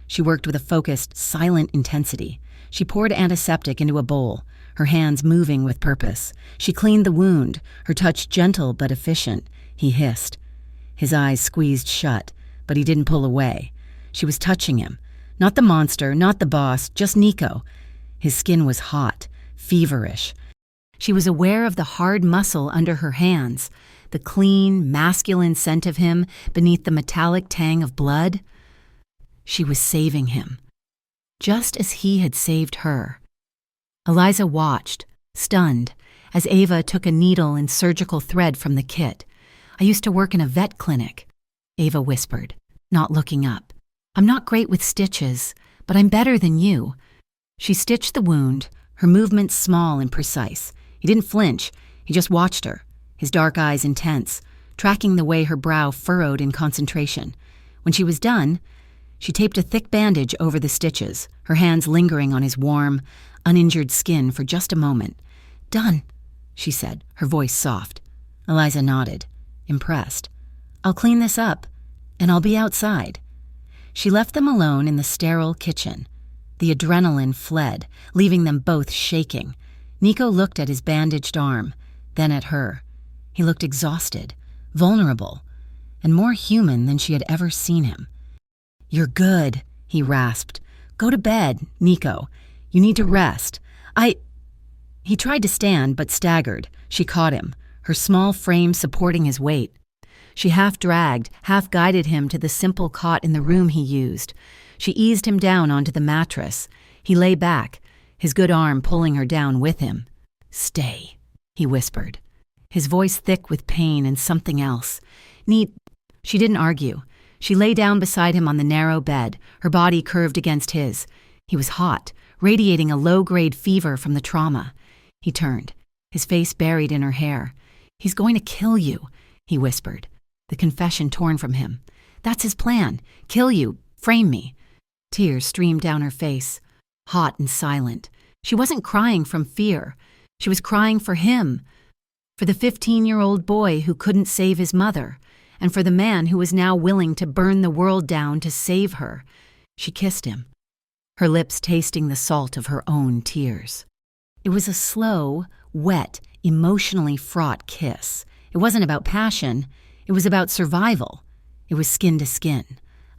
She worked with a focused, silent intensity. She poured antiseptic into a bowl, her hands moving with purpose. She cleaned the wound, her touch gentle but efficient. He hissed. His eyes squeezed shut, but he didn't pull away. She was touching him. Not the monster, not the boss, just Nico. His skin was hot, feverish. She was aware of the hard muscle under her hands, the clean, masculine scent of him beneath the metallic tang of blood. She was saving him, just as he had saved her. Eliza watched, stunned, as Ava took a needle and surgical thread from the kit. "I used to work in a vet clinic," Ava whispered, not looking up. "I'm not great with stitches, but I'm better than you." She stitched the wound, her movements small and precise. He didn't flinch. He just watched her, his dark eyes intense, tracking the way her brow furrowed in concentration. When she was done, she taped a thick bandage over the stitches, her hands lingering on his warm, uninjured skin for just a moment. "Done," she said, her voice soft. Eliza nodded, impressed. "I'll clean this up, and I'll be outside." She left them alone in the sterile kitchen. The adrenaline fled, leaving them both shaking. Nico looked at his bandaged arm, then at her. He looked exhausted, vulnerable, and more human than she had ever seen him. "You're good," he rasped. "Go to bed, Nico. You need to rest. He tried to stand, but staggered. She caught him, her small frame supporting his weight. She half dragged, half guided him to the simple cot in the room he used. She eased him down onto the mattress. He lay back, his good arm pulling her down with him. "Stay," he whispered, his voice thick with pain and something else. She didn't argue. She lay down beside him on the narrow bed, her body curved against his. He was hot, radiating a low-grade fever from the trauma. He turned, his face buried in her hair. "He's going to kill you," he whispered, the confession torn from him. "That's his plan. Kill you. Frame me." Tears streamed down her face, hot and silent. She wasn't crying from fear. She was crying for him, for the 15-year-old boy who couldn't save his mother, and for the man who was now willing to burn the world down to save her. She kissed him, her lips tasting the salt of her own tears. It was a slow, wet, emotionally fraught kiss. It wasn't about passion. It was about survival. It was skin to skin,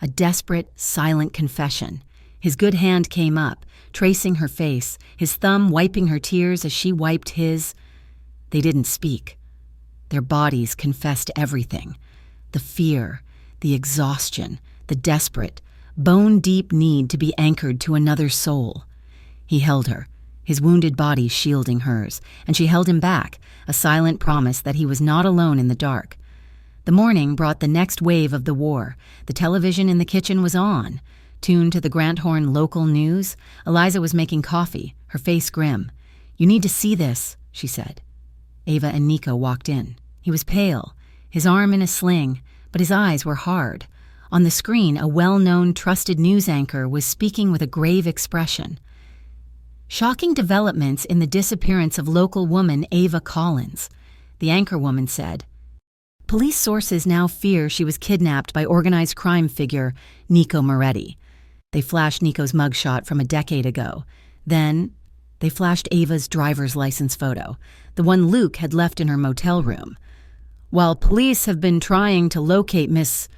a desperate, silent confession. His good hand came up, tracing her face, his thumb wiping her tears as she wiped his. They didn't speak. Their bodies confessed everything. The fear, the exhaustion, the desperate, bone-deep need to be anchored to another soul. He held her, his wounded body shielding hers, and she held him back, a silent promise that he was not alone in the dark. The morning brought the next wave of the war. The television in the kitchen was on. Tuned to the Granthorne local news, Eliza was making coffee, her face grim. "You need to see this," she said. Ava and Nico walked in. He was pale, his arm in a sling, but his eyes were hard. On the screen, a well-known, trusted news anchor was speaking with a grave expression. "Shocking developments in the disappearance of local woman Ava Collins," the anchorwoman said. "Police sources now fear she was kidnapped by organized crime figure Nico Moretti." They flashed Nico's mugshot from a decade ago. Then they flashed Ava's driver's license photo, the one Luke had left in her motel room. "While police have been trying to locate Miss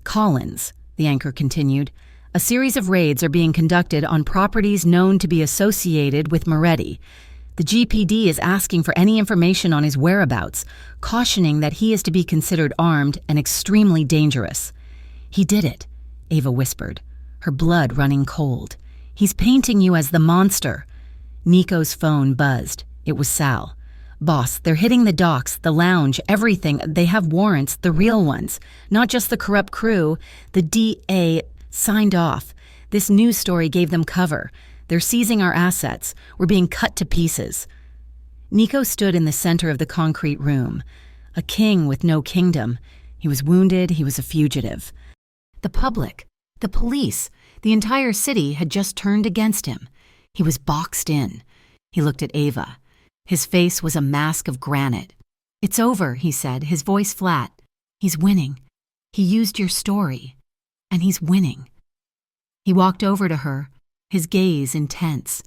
Collins," the anchor continued, "a series of raids are being conducted on properties known to be associated with Moretti. The GPD is asking for any information on his whereabouts, cautioning that he is to be considered armed and extremely dangerous." "He did it," Ava whispered, her blood running cold. "He's painting you as the monster." Nico's phone buzzed. It was Sal. "Boss, they're hitting the docks, the lounge, everything. They have warrants, the real ones, not just the corrupt crew. The DA signed off. This news story gave them cover. They're seizing our assets. We're being cut to pieces." Nico stood in the center of the concrete room, a king with no kingdom. He was wounded, he was a fugitive. The public, the police, the entire city had just turned against him. He was boxed in. He looked at Ava. His face was a mask of granite. "It's over," he said, his voice flat. "He's winning. He used your story. And he's winning." He walked over to her, his gaze intense.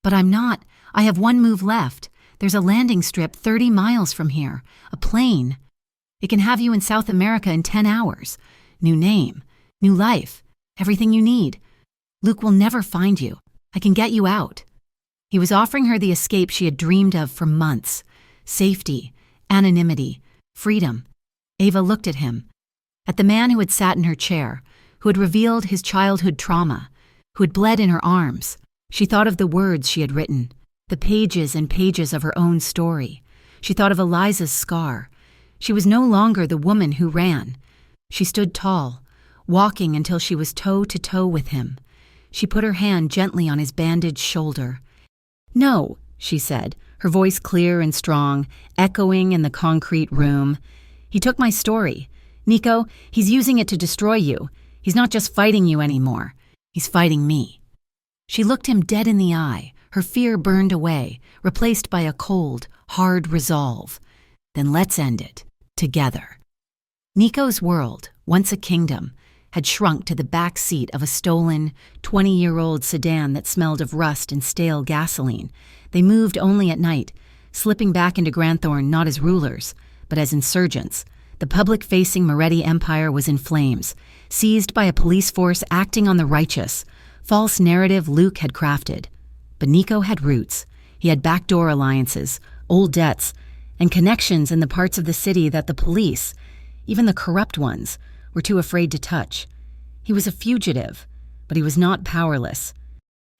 "But I'm not. I have one move left. There's a landing strip 30 miles from here, a plane. It can have you in South America in 10 hours. New name, new life, everything you need. Luke will never find you. I can get you out." He was offering her the escape she had dreamed of for months. Safety, anonymity, freedom. Ava looked at him, at the man who had sat in her chair, who had revealed his childhood trauma, who had bled in her arms. She thought of the words she had written, the pages and pages of her own story. She thought of Eliza's scar. She was no longer the woman who ran. She stood tall, walking until she was toe to toe with him. She put her hand gently on his bandaged shoulder. "No," she said, her voice clear and strong, echoing in the concrete room. "He took my story. Nico, he's using it to destroy you. He's not just fighting you anymore. He's fighting me." She looked him dead in the eye, her fear burned away, replaced by a cold, hard resolve. "Then let's end it, together." Nico's world, once a kingdom, had shrunk to the back seat of a stolen, 20-year-old sedan that smelled of rust and stale gasoline. They moved only at night, slipping back into Granthorne not as rulers, but as insurgents. The public-facing Moretti Empire was in flames, seized by a police force acting on the righteous, false narrative Luke had crafted. But Nico had roots. He had backdoor alliances, old debts, and connections in the parts of the city that the police, even the corrupt ones, were too afraid to touch. He was a fugitive, but he was not powerless.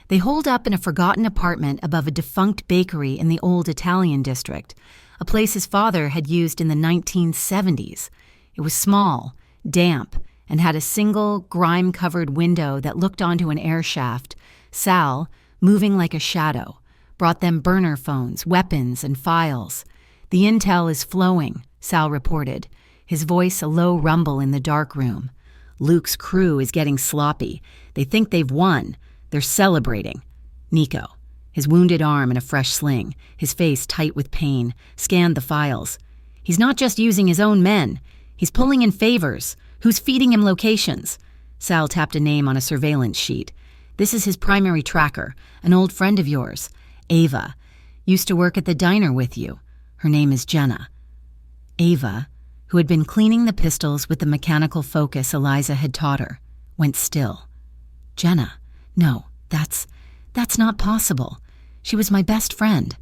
They holed up in a forgotten apartment above a defunct bakery in the old Italian district, a place his father had used in the 1970s. It was small, damp, and had a single, grime-covered window that looked onto an air shaft. Sal, moving like a shadow, brought them burner phones, weapons, and files. "The intel is flowing," Sal reported, his voice a low rumble in the dark room. "Luke's crew is getting sloppy. They think they've won. They're celebrating." Nico, his wounded arm in a fresh sling, his face tight with pain, scanned the files. "He's not just using his own men. He's pulling in favors. Who's feeding him locations?" Sal tapped a name on a surveillance sheet. "This is his primary tracker, an old friend of yours, Ava. Used to work at the diner with you. Her name is Jenna." Ava, who had been cleaning the pistols with the mechanical focus Eliza had taught her, went still. "Jenna? No, that's not possible. She was my best friend."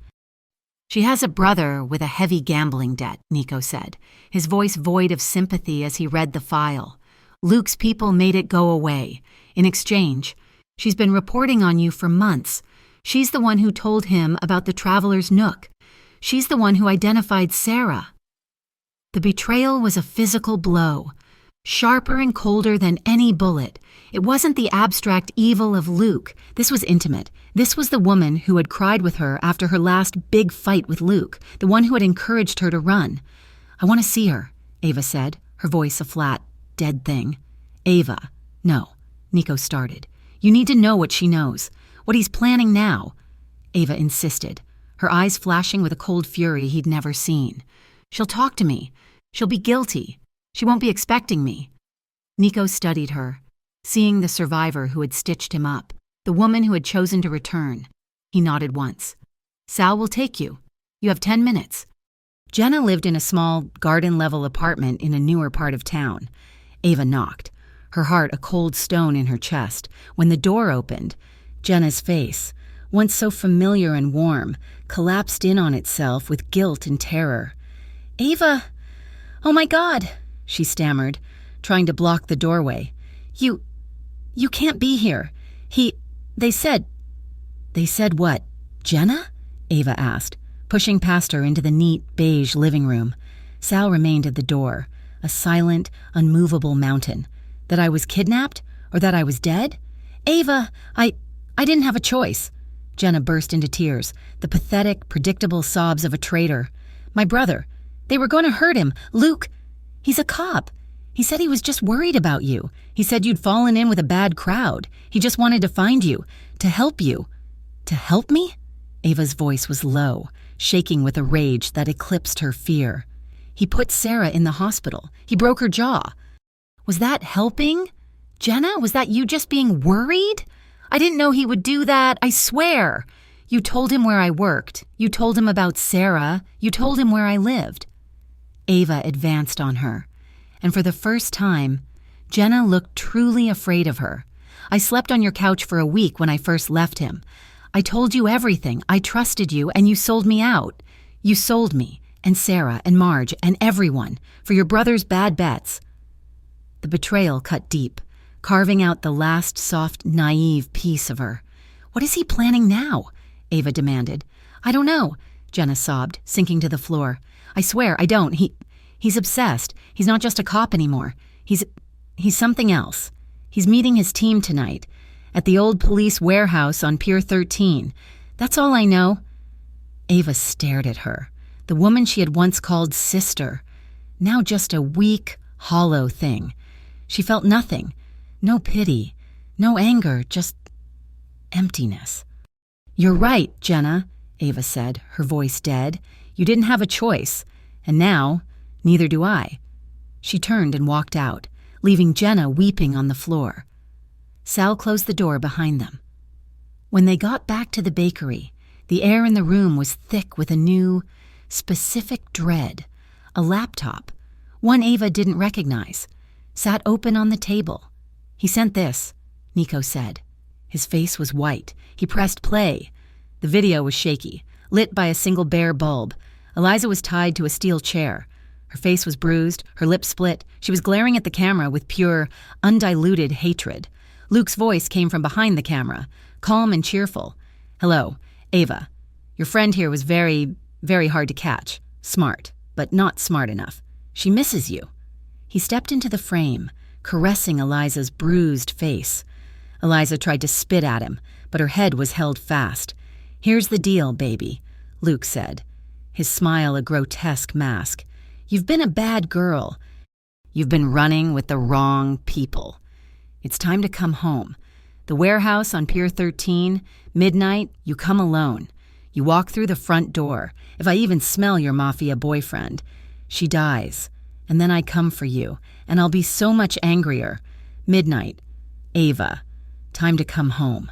"She has a brother with a heavy gambling debt," Nico said, his voice void of sympathy as he read the file. "Luke's people made it go away. In exchange, she's been reporting on you for months. She's the one who told him about the Traveler's Nook. She's the one who identified Sarah." The betrayal was a physical blow, sharper and colder than any bullet. It wasn't the abstract evil of Luke. This was intimate. This was the woman who had cried with her after her last big fight with Luke, the one who had encouraged her to run. "I want to see her," Ava said, her voice a flat, dead thing. "Ava." "No," Nico started. "You need to know what she knows, what he's planning now." Ava insisted, her eyes flashing with a cold fury he'd never seen. "She'll talk to me. She'll be guilty. She won't be expecting me." Nico studied her, seeing the survivor who had stitched him up, the woman who had chosen to return. He nodded once. "Sal will take you. You have 10 minutes. Jenna lived in a small, garden-level apartment in a newer part of town. Ava knocked, her heart a cold stone in her chest. When the door opened, Jenna's face, once so familiar and warm, collapsed in on itself with guilt and terror. "Ava! Oh my God!" she stammered, trying to block the doorway. You can't be here. They said what? Jenna?" Ava asked, pushing past her into the neat, beige living room. Sal remained at the door, a silent, unmovable mountain. "That I was kidnapped? Or that I was dead? Ava, I didn't have a choice." Jenna burst into tears, the pathetic, predictable sobs of a traitor. My brother. They were going to hurt him. Luke, he's a cop. He said he was just worried about you. He said you'd fallen in with a bad crowd. He just wanted to find you, to help you. To help me? Ava's voice was low, shaking with a rage that eclipsed her fear. He put Sarah in the hospital. He broke her jaw. Was that helping? Jenna, was that you just being worried? I didn't know he would do that, I swear. You told him where I worked. You told him about Sarah. You told him where I lived. Ava advanced on her, and for the first time, Jenna looked truly afraid of her. I slept on your couch for a week when I first left him. I told you everything. I trusted you, and you sold me out. You sold me, and Sarah, and Marge, and everyone, for your brother's bad bets. The betrayal cut deep, carving out the last soft, naive piece of her. What is he planning now? Ava demanded. I don't know, Jenna sobbed, sinking to the floor. I swear, I don't. He's obsessed. He's not just a cop anymore. He's something else. He's meeting his team tonight at the old police warehouse on Pier 13. That's all I know. Ava stared at her, the woman she had once called sister, now just a weak, hollow thing. She felt nothing, no pity, no anger, just emptiness. You're right, Jenna, Ava said, her voice dead. You didn't have a choice, and now, neither do I. She turned and walked out, leaving Jenna weeping on the floor. Sal closed the door behind them. When they got back to the bakery, the air in the room was thick with a new, specific dread. A laptop, one Ava didn't recognize, sat open on the table. He sent this, Nico said. His face was white. He pressed play. The video was shaky, lit by a single bare bulb. Eliza was tied to a steel chair. Her face was bruised, her lips split. She was glaring at the camera with pure, undiluted hatred. Luke's voice came from behind the camera, calm and cheerful. Hello, Ava. Your friend here was very, very hard to catch. Smart, but not smart enough. She misses you. He stepped into the frame, caressing Eliza's bruised face. Eliza tried to spit at him, but her head was held fast. Here's the deal, baby, Luke said, his smile a grotesque mask. You've been a bad girl. You've been running with the wrong people. It's time to come home. The warehouse on Pier 13, midnight, you come alone. You walk through the front door. If I even smell your mafia boyfriend, she dies. And then I come for you, and I'll be so much angrier. Midnight. Ava. Time to come home.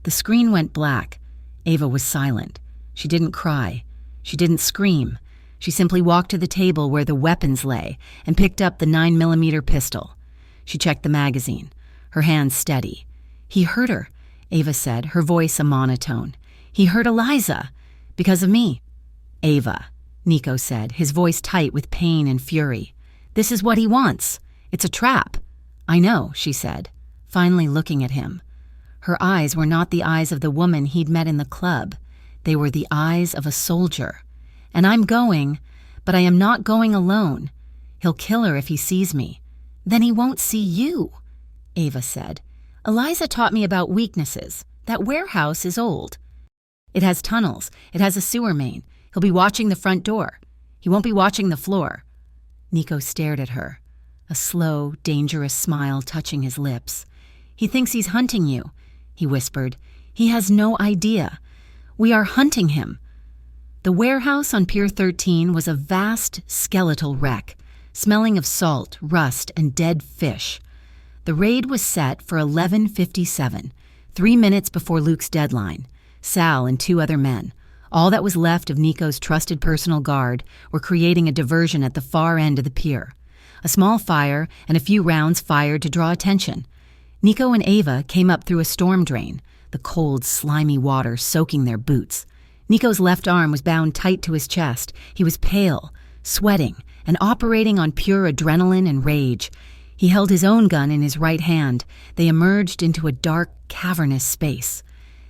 The screen went black. Ava was silent. She didn't cry. She didn't scream. She simply walked to the table where the weapons lay and picked up the 9mm pistol. She checked the magazine, her hands steady. He hurt her, Ava said, her voice a monotone. He hurt Eliza. Because of me. Ava, Nico said, his voice tight with pain and fury. This is what he wants. It's a trap. I know, she said, finally looking at him. Her eyes were not the eyes of the woman he'd met in the club. They were the eyes of a soldier. And I'm going, but I am not going alone. He'll kill her if he sees me. Then he won't see you, Ava said. Eliza taught me about weaknesses. That warehouse is old. It has tunnels. It has a sewer main. He'll be watching the front door. He won't be watching the floor. Nico stared at her, a slow, dangerous smile touching his lips. He thinks he's hunting you, he whispered. He has no idea. We are hunting him. The warehouse on Pier 13 was a vast skeletal wreck, smelling of salt, rust, and dead fish. The raid was set for 11:57, 3 minutes before Luke's deadline. Sal and 2 other men, all that was left of Nico's trusted personal guard, were creating a diversion at the far end of the pier. A small fire and a few rounds fired to draw attention. Nico and Ava came up through a storm drain, the cold, slimy water soaking their boots. Nico's left arm was bound tight to his chest. He was pale, sweating, and operating on pure adrenaline and rage. He held his own gun in his right hand. They emerged into a dark, cavernous space.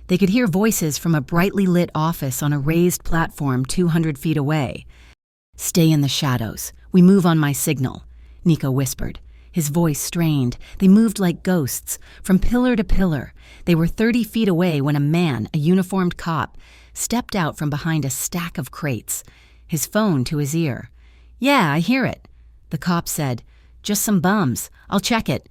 They could hear voices from a brightly lit office on a raised platform 200 feet away. Stay in the shadows. We move on my signal, Nico whispered, His voice strained. They moved like ghosts, from pillar to pillar. They were 30 feet away when a man, a uniformed cop, stepped out from behind a stack of crates, his phone to his ear. "Yeah, I hear it," the cop said. "Just some bums. I'll check it."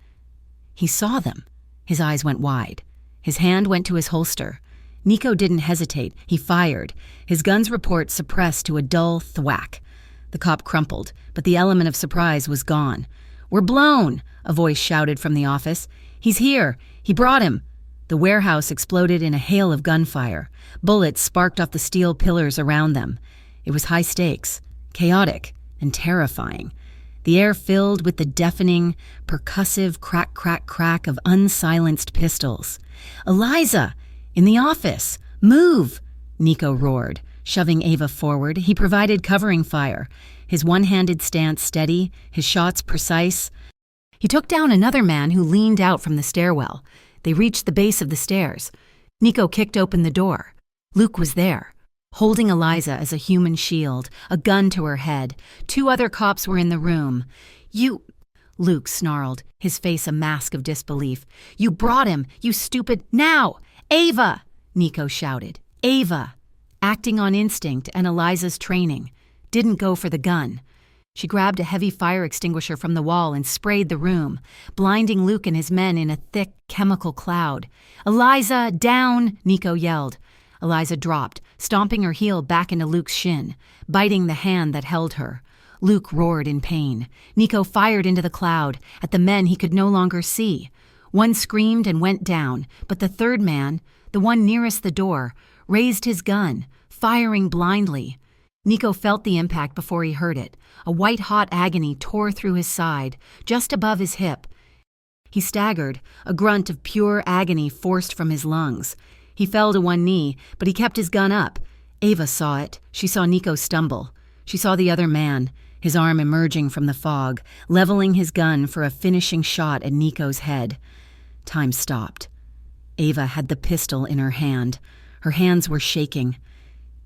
He saw them. His eyes went wide. His hand went to his holster. Nico didn't hesitate. He fired. His gun's report suppressed to a dull thwack. The cop crumpled, but the element of surprise was gone. "We're blown," a voice shouted from the office. "He's here. He brought him." The warehouse exploded in a hail of gunfire. Bullets sparked off the steel pillars around them. It was high stakes, chaotic, and terrifying. The air filled with the deafening, percussive crack, crack, crack of unsilenced pistols. "Eliza! In the office! Move!" Nico roared. Shoving Ava forward, he provided covering fire, his one-handed stance steady, his shots precise. He took down another man who leaned out from the stairwell. They reached the base of the stairs. Nico kicked open the door. Luke was there, holding Eliza as a human shield, a gun to her head. 2 other cops were in the room. "You—" Luke snarled, his face a mask of disbelief. "You brought him, you stupid— Now! Ava!" Nico shouted. Ava, acting on instinct and Eliza's training, didn't go for the gun. She grabbed a heavy fire extinguisher from the wall and sprayed the room, blinding Luke and his men in a thick chemical cloud. "Eliza, down!" Nico yelled. Eliza dropped, stomping her heel back into Luke's shin, biting the hand that held her. Luke roared in pain. Nico fired into the cloud, at the men he could no longer see. One screamed and went down, but the third man, the one nearest the door, raised his gun, firing blindly. Nico felt the impact before he heard it. A white-hot agony tore through his side, just above his hip. He staggered, a grunt of pure agony forced from his lungs. He fell to one knee, but he kept his gun up. Ava saw it. She saw Nico stumble. She saw the other man, his arm emerging from the fog, leveling his gun for a finishing shot at Nico's head. Time stopped. Ava had the pistol in her hand. Her hands were shaking.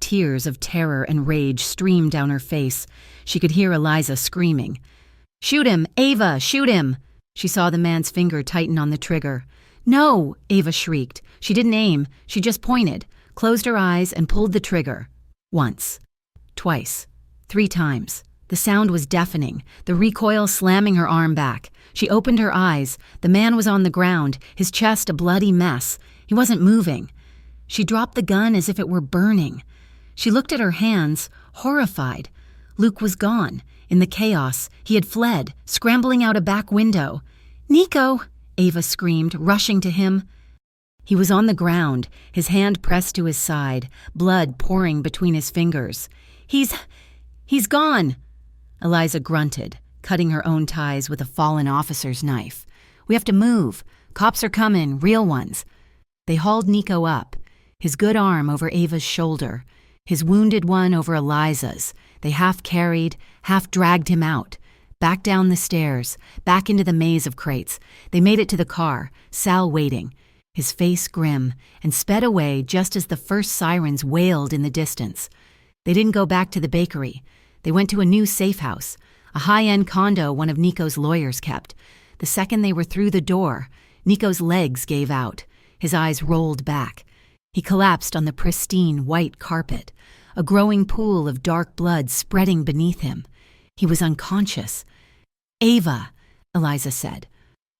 Tears of terror and rage streamed down her face. She could hear Eliza screaming. "Shoot him! Ava, shoot him!" She saw the man's finger tighten on the trigger. "No!" Ava shrieked. She didn't aim. She just pointed, closed her eyes, and pulled the trigger. Once. Twice. 3 times. The sound was deafening, the recoil slamming her arm back. She opened her eyes. The man was on the ground, his chest a bloody mess. He wasn't moving. She dropped the gun as if it were burning. She looked at her hands, horrified. Luke was gone. In the chaos, he had fled, scrambling out a back window. "Nico!" Ava screamed, rushing to him. He was on the ground, his hand pressed to his side, blood pouring between his fingers. He's gone!" Eliza grunted, cutting her own ties with a fallen officer's knife. "We have to move. Cops are coming, real ones." They hauled Nico up, his good arm over Ava's shoulder, his wounded one over Eliza's. They half carried, half dragged him out, back down the stairs, back into the maze of crates. They made it to the car, Sal waiting, his face grim, and sped away just as the first sirens wailed in the distance. They didn't go back to the bakery. They went to a new safe house, a high-end condo one of Nico's lawyers kept. The second they were through the door, Nico's legs gave out. His eyes rolled back. He collapsed on the pristine white carpet, a growing pool of dark blood spreading beneath him. He was unconscious. "Ava," Eliza said,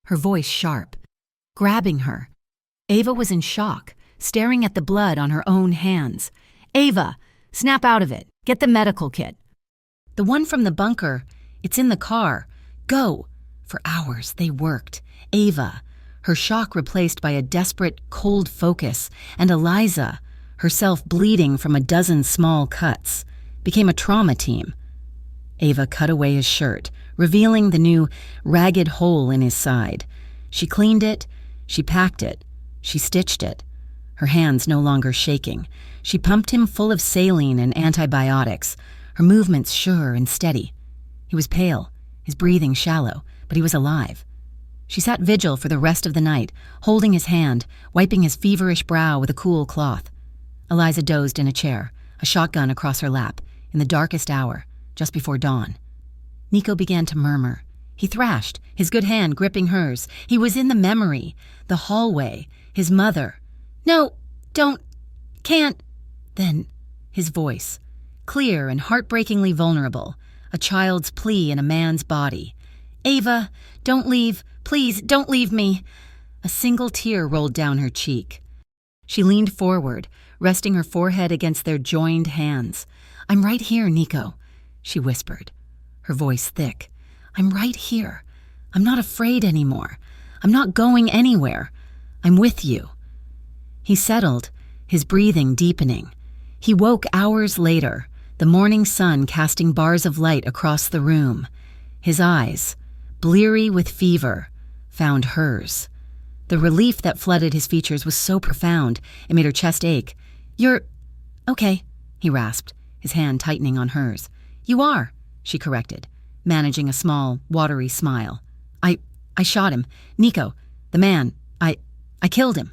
her voice sharp, grabbing her. Ava was in shock, staring at the blood on her own hands. "Ava, snap out of it. Get the medical kit." "The one from the bunker, it's in the car. Go." For hours they worked. Ava, her shock replaced by a desperate, cold focus, and Eliza, herself bleeding from a dozen small cuts, became a trauma team. Ava cut away his shirt, revealing the new, ragged hole in his side. She cleaned it, she packed it, she stitched it, her hands no longer shaking. She pumped him full of saline and antibiotics, her movements sure and steady. He was pale, his breathing shallow, but he was alive. She sat vigil for the rest of the night, holding his hand, wiping his feverish brow with a cool cloth. Eliza dozed in a chair, a shotgun across her lap, in the darkest hour, just before dawn. Nico began to murmur. He thrashed, his good hand gripping hers. He was in the memory, the hallway, his mother. "No, don't, can't." Then his voice, clear and heartbreakingly vulnerable, a child's plea in a man's body. "Ava, don't leave. Please, don't leave me." A single tear rolled down her cheek. She leaned forward, resting her forehead against their joined hands. "I'm right here, Nico," she whispered, her voice thick. "I'm right here. I'm not afraid anymore. I'm not going anywhere. I'm with you." He settled, his breathing deepening. He woke hours later, the morning sun casting bars of light across the room. His eyes, bleary with fever, found hers. The relief that flooded his features was so profound, it made her chest ache. "You're okay," he rasped, his hand tightening on hers. "You are," she corrected, managing a small, watery smile. I shot him. Nico, the man, I killed him."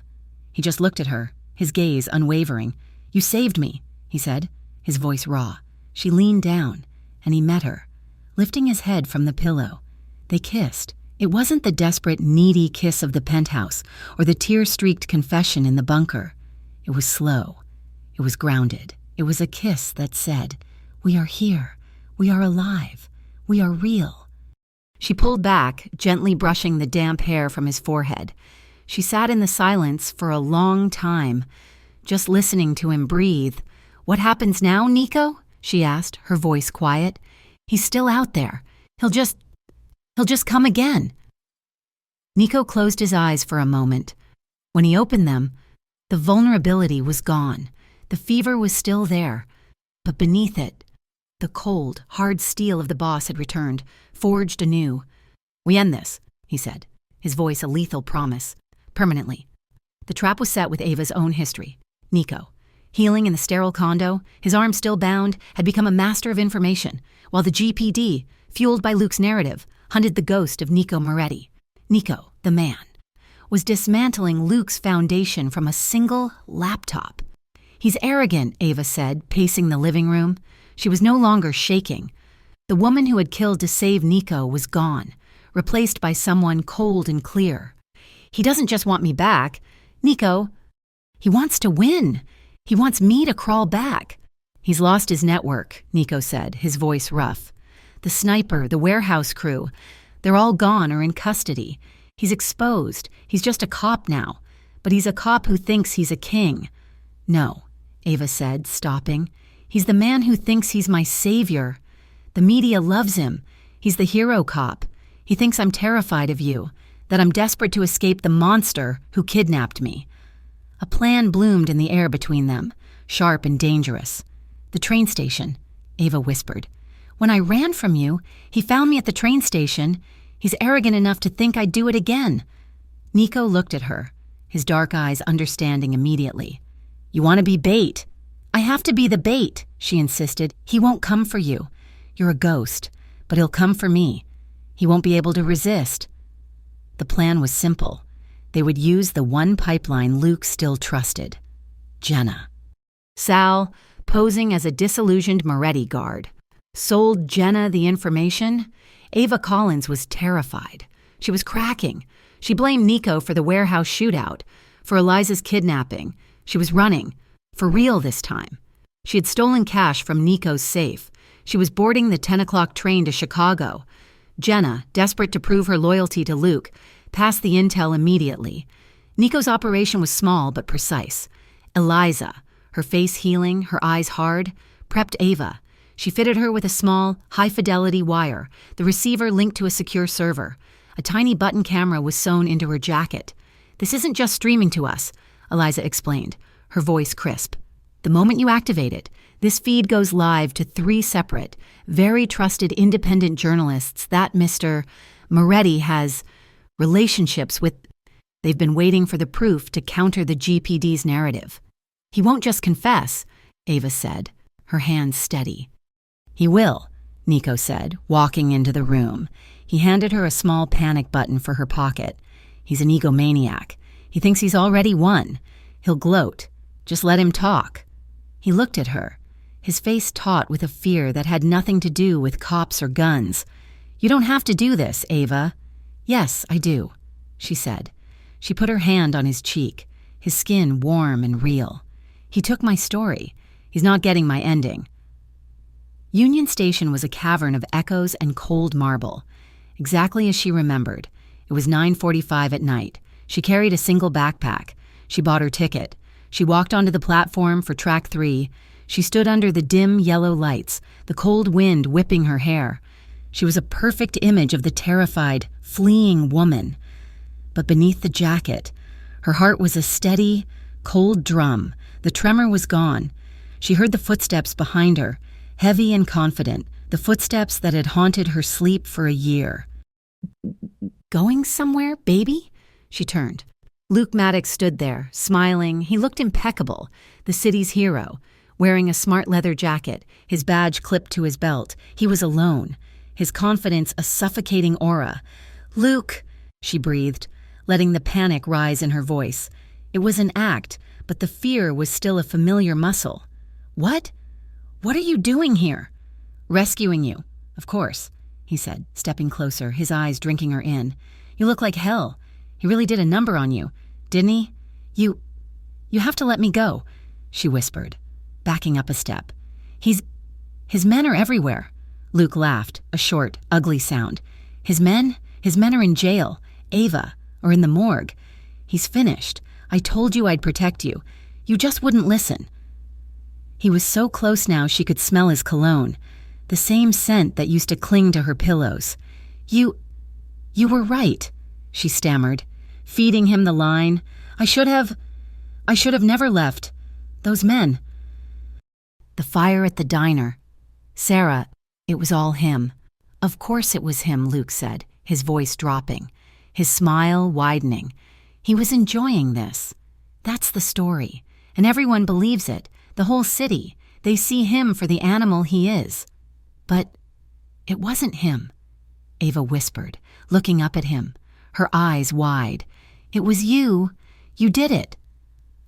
He just looked at her, his gaze unwavering. "You saved me," he said, his voice raw. She leaned down, and he met her, lifting his head from the pillow. They kissed. It wasn't the desperate, needy kiss of the penthouse or the tear-streaked confession in the bunker. It was slow. It was grounded. It was a kiss that said, "We are here. We are alive. We are real." She pulled back, gently brushing the damp hair from his forehead. She sat in the silence for a long time, just listening to him breathe. "What happens now, Nico?" she asked, her voice quiet. "He's still out there. He'll just come again." Nico closed his eyes for a moment. When he opened them, the vulnerability was gone. The fever was still there, but beneath it, the cold, hard steel of the boss had returned, forged anew. "We end this," he said, his voice a lethal promise. "Permanently." The trap was set with Ava's own history. Nico, healing in the sterile condo, his arm still bound, had become a master of information, while the GPD, fueled by Luke's narrative, hunted the ghost of Nico Moretti. Nico, the man, was dismantling Luke's foundation from a single laptop. "He's arrogant," Ava said, pacing the living room. She was no longer shaking. The woman who had killed to save Nico was gone, replaced by someone cold and clear. "He doesn't just want me back. Nico, he wants to win. He wants me to crawl back." "He's lost his network," Nico said, his voice rough. "The sniper, the warehouse crew, they're all gone or in custody. He's exposed. He's just a cop now. But he's a cop who thinks he's a king." "No," Ava said, stopping. "He's the man who thinks he's my savior. The media loves him. He's the hero cop. He thinks I'm terrified of you, that I'm desperate to escape the monster who kidnapped me." A plan bloomed in the air between them, sharp and dangerous. "The train station," Ava whispered. "When I ran from you, he found me at the train station. He's arrogant enough to think I'd do it again." Nico looked at her, his dark eyes understanding immediately. "You want to be bait." "I have to be the bait," she insisted. "He won't come for you. You're a ghost, but he'll come for me. He won't be able to resist." The plan was simple. They would use the one pipeline Luke still trusted. Jenna. Sal, posing as a disillusioned Moretti guard, sold Jenna the information. Ava Collins was terrified. She was cracking. She blamed Nico for the warehouse shootout, for Eliza's kidnapping. She was running. For real this time. She had stolen cash from Nico's safe. She was boarding the 10 o'clock train to Chicago. Jenna, desperate to prove her loyalty to Luke, passed the intel immediately. Nico's operation was small but precise. Eliza, her face healing, her eyes hard, prepped Ava. She fitted her with a small, high-fidelity wire, the receiver linked to a secure server. A tiny button camera was sewn into her jacket. "This isn't just streaming to us," Eliza explained, her voice crisp. "The moment you activate it, this feed goes live to 3 separate, very trusted independent journalists that Mr. Moretti has relationships with. They've been waiting for the proof to counter the GPD's narrative." "He won't just confess," Ava said, her hands steady. "He will," Nico said, walking into the room. He handed her a small panic button for her pocket. "He's an egomaniac. He thinks he's already won. He'll gloat. Just let him talk." He looked at her, his face taut with a fear that had nothing to do with cops or guns. You don't have to do this, Ava. Yes, I do, she said. She put her hand on his cheek, his skin warm and real. He took my story. He's not getting my ending. Union Station was a cavern of echoes and cold marble, exactly as she remembered. It was 9:45 at night. She carried a single backpack. She bought her ticket. She walked onto the platform for track 3. She stood under the dim yellow lights, the cold wind whipping her hair. She was a perfect image of the terrified, fleeing woman. But beneath the jacket, her heart was a steady, cold drum. The tremor was gone. She heard the footsteps behind her, heavy and confident, the footsteps that had haunted her sleep for a year. Going somewhere, baby? She turned. Luke Maddox stood there, smiling. He looked impeccable, the city's hero, wearing a smart leather jacket, his badge clipped to his belt. He was alone, his confidence a suffocating aura. "Luke," she breathed, letting the panic rise in her voice. It was an act, but the fear was still a familiar muscle. "What? What are you doing here?" "Rescuing you, of course," he said, stepping closer, his eyes drinking her in. "You look like hell. He really did a number on you, didn't he? You have to let me go," she whispered, backing up a step. His men are everywhere." Luke laughed, a short, ugly sound. His men are in jail, Ava, or in the morgue. He's finished. I told you I'd protect you. You just wouldn't listen." He was so close now she could smell his cologne, the same scent that used to cling to her pillows. You were right," she stammered, feeding him the line. I should have never left. Those men. The fire at the diner. Sarah, it was all him. Of course it was him, Luke said, his voice dropping, his smile widening. He was enjoying this. That's the story, and everyone believes it, the whole city. They see him for the animal he is. But it wasn't him, Ava whispered, looking up at him, her eyes wide. It was you. You did it.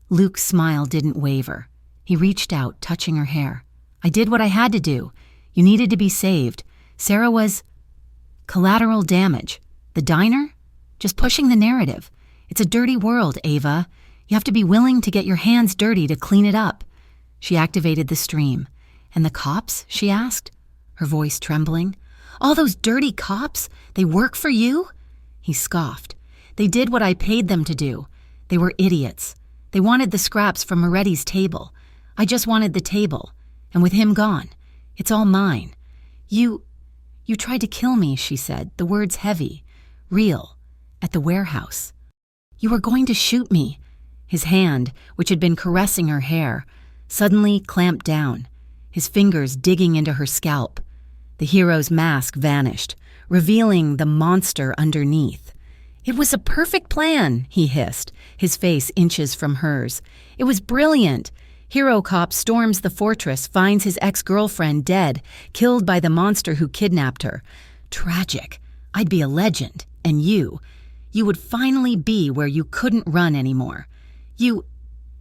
Luke's smile didn't waver. He reached out, touching her hair. I did what I had to do. You needed to be saved. Sarah was collateral damage. The diner? Just pushing the narrative. It's a dirty world, Ava. You have to be willing to get your hands dirty to clean it up. She activated the stream. And the cops? She asked, her voice trembling. All those dirty cops? They work for you? He scoffed. They did what I paid them to do. They were idiots. They wanted the scraps from Moretti's table. I just wanted the table. And with him gone, it's all mine. You tried to kill me, she said, the words heavy, real, at the warehouse. You were going to shoot me. His hand, which had been caressing her hair, suddenly clamped down, his fingers digging into her scalp. The hero's mask vanished, revealing the monster underneath. It was a perfect plan, he hissed, his face inches from hers. It was brilliant. Hero cop storms the fortress, finds his ex-girlfriend dead, killed by the monster who kidnapped her. Tragic. I'd be a legend. And you would finally be where you couldn't run anymore. You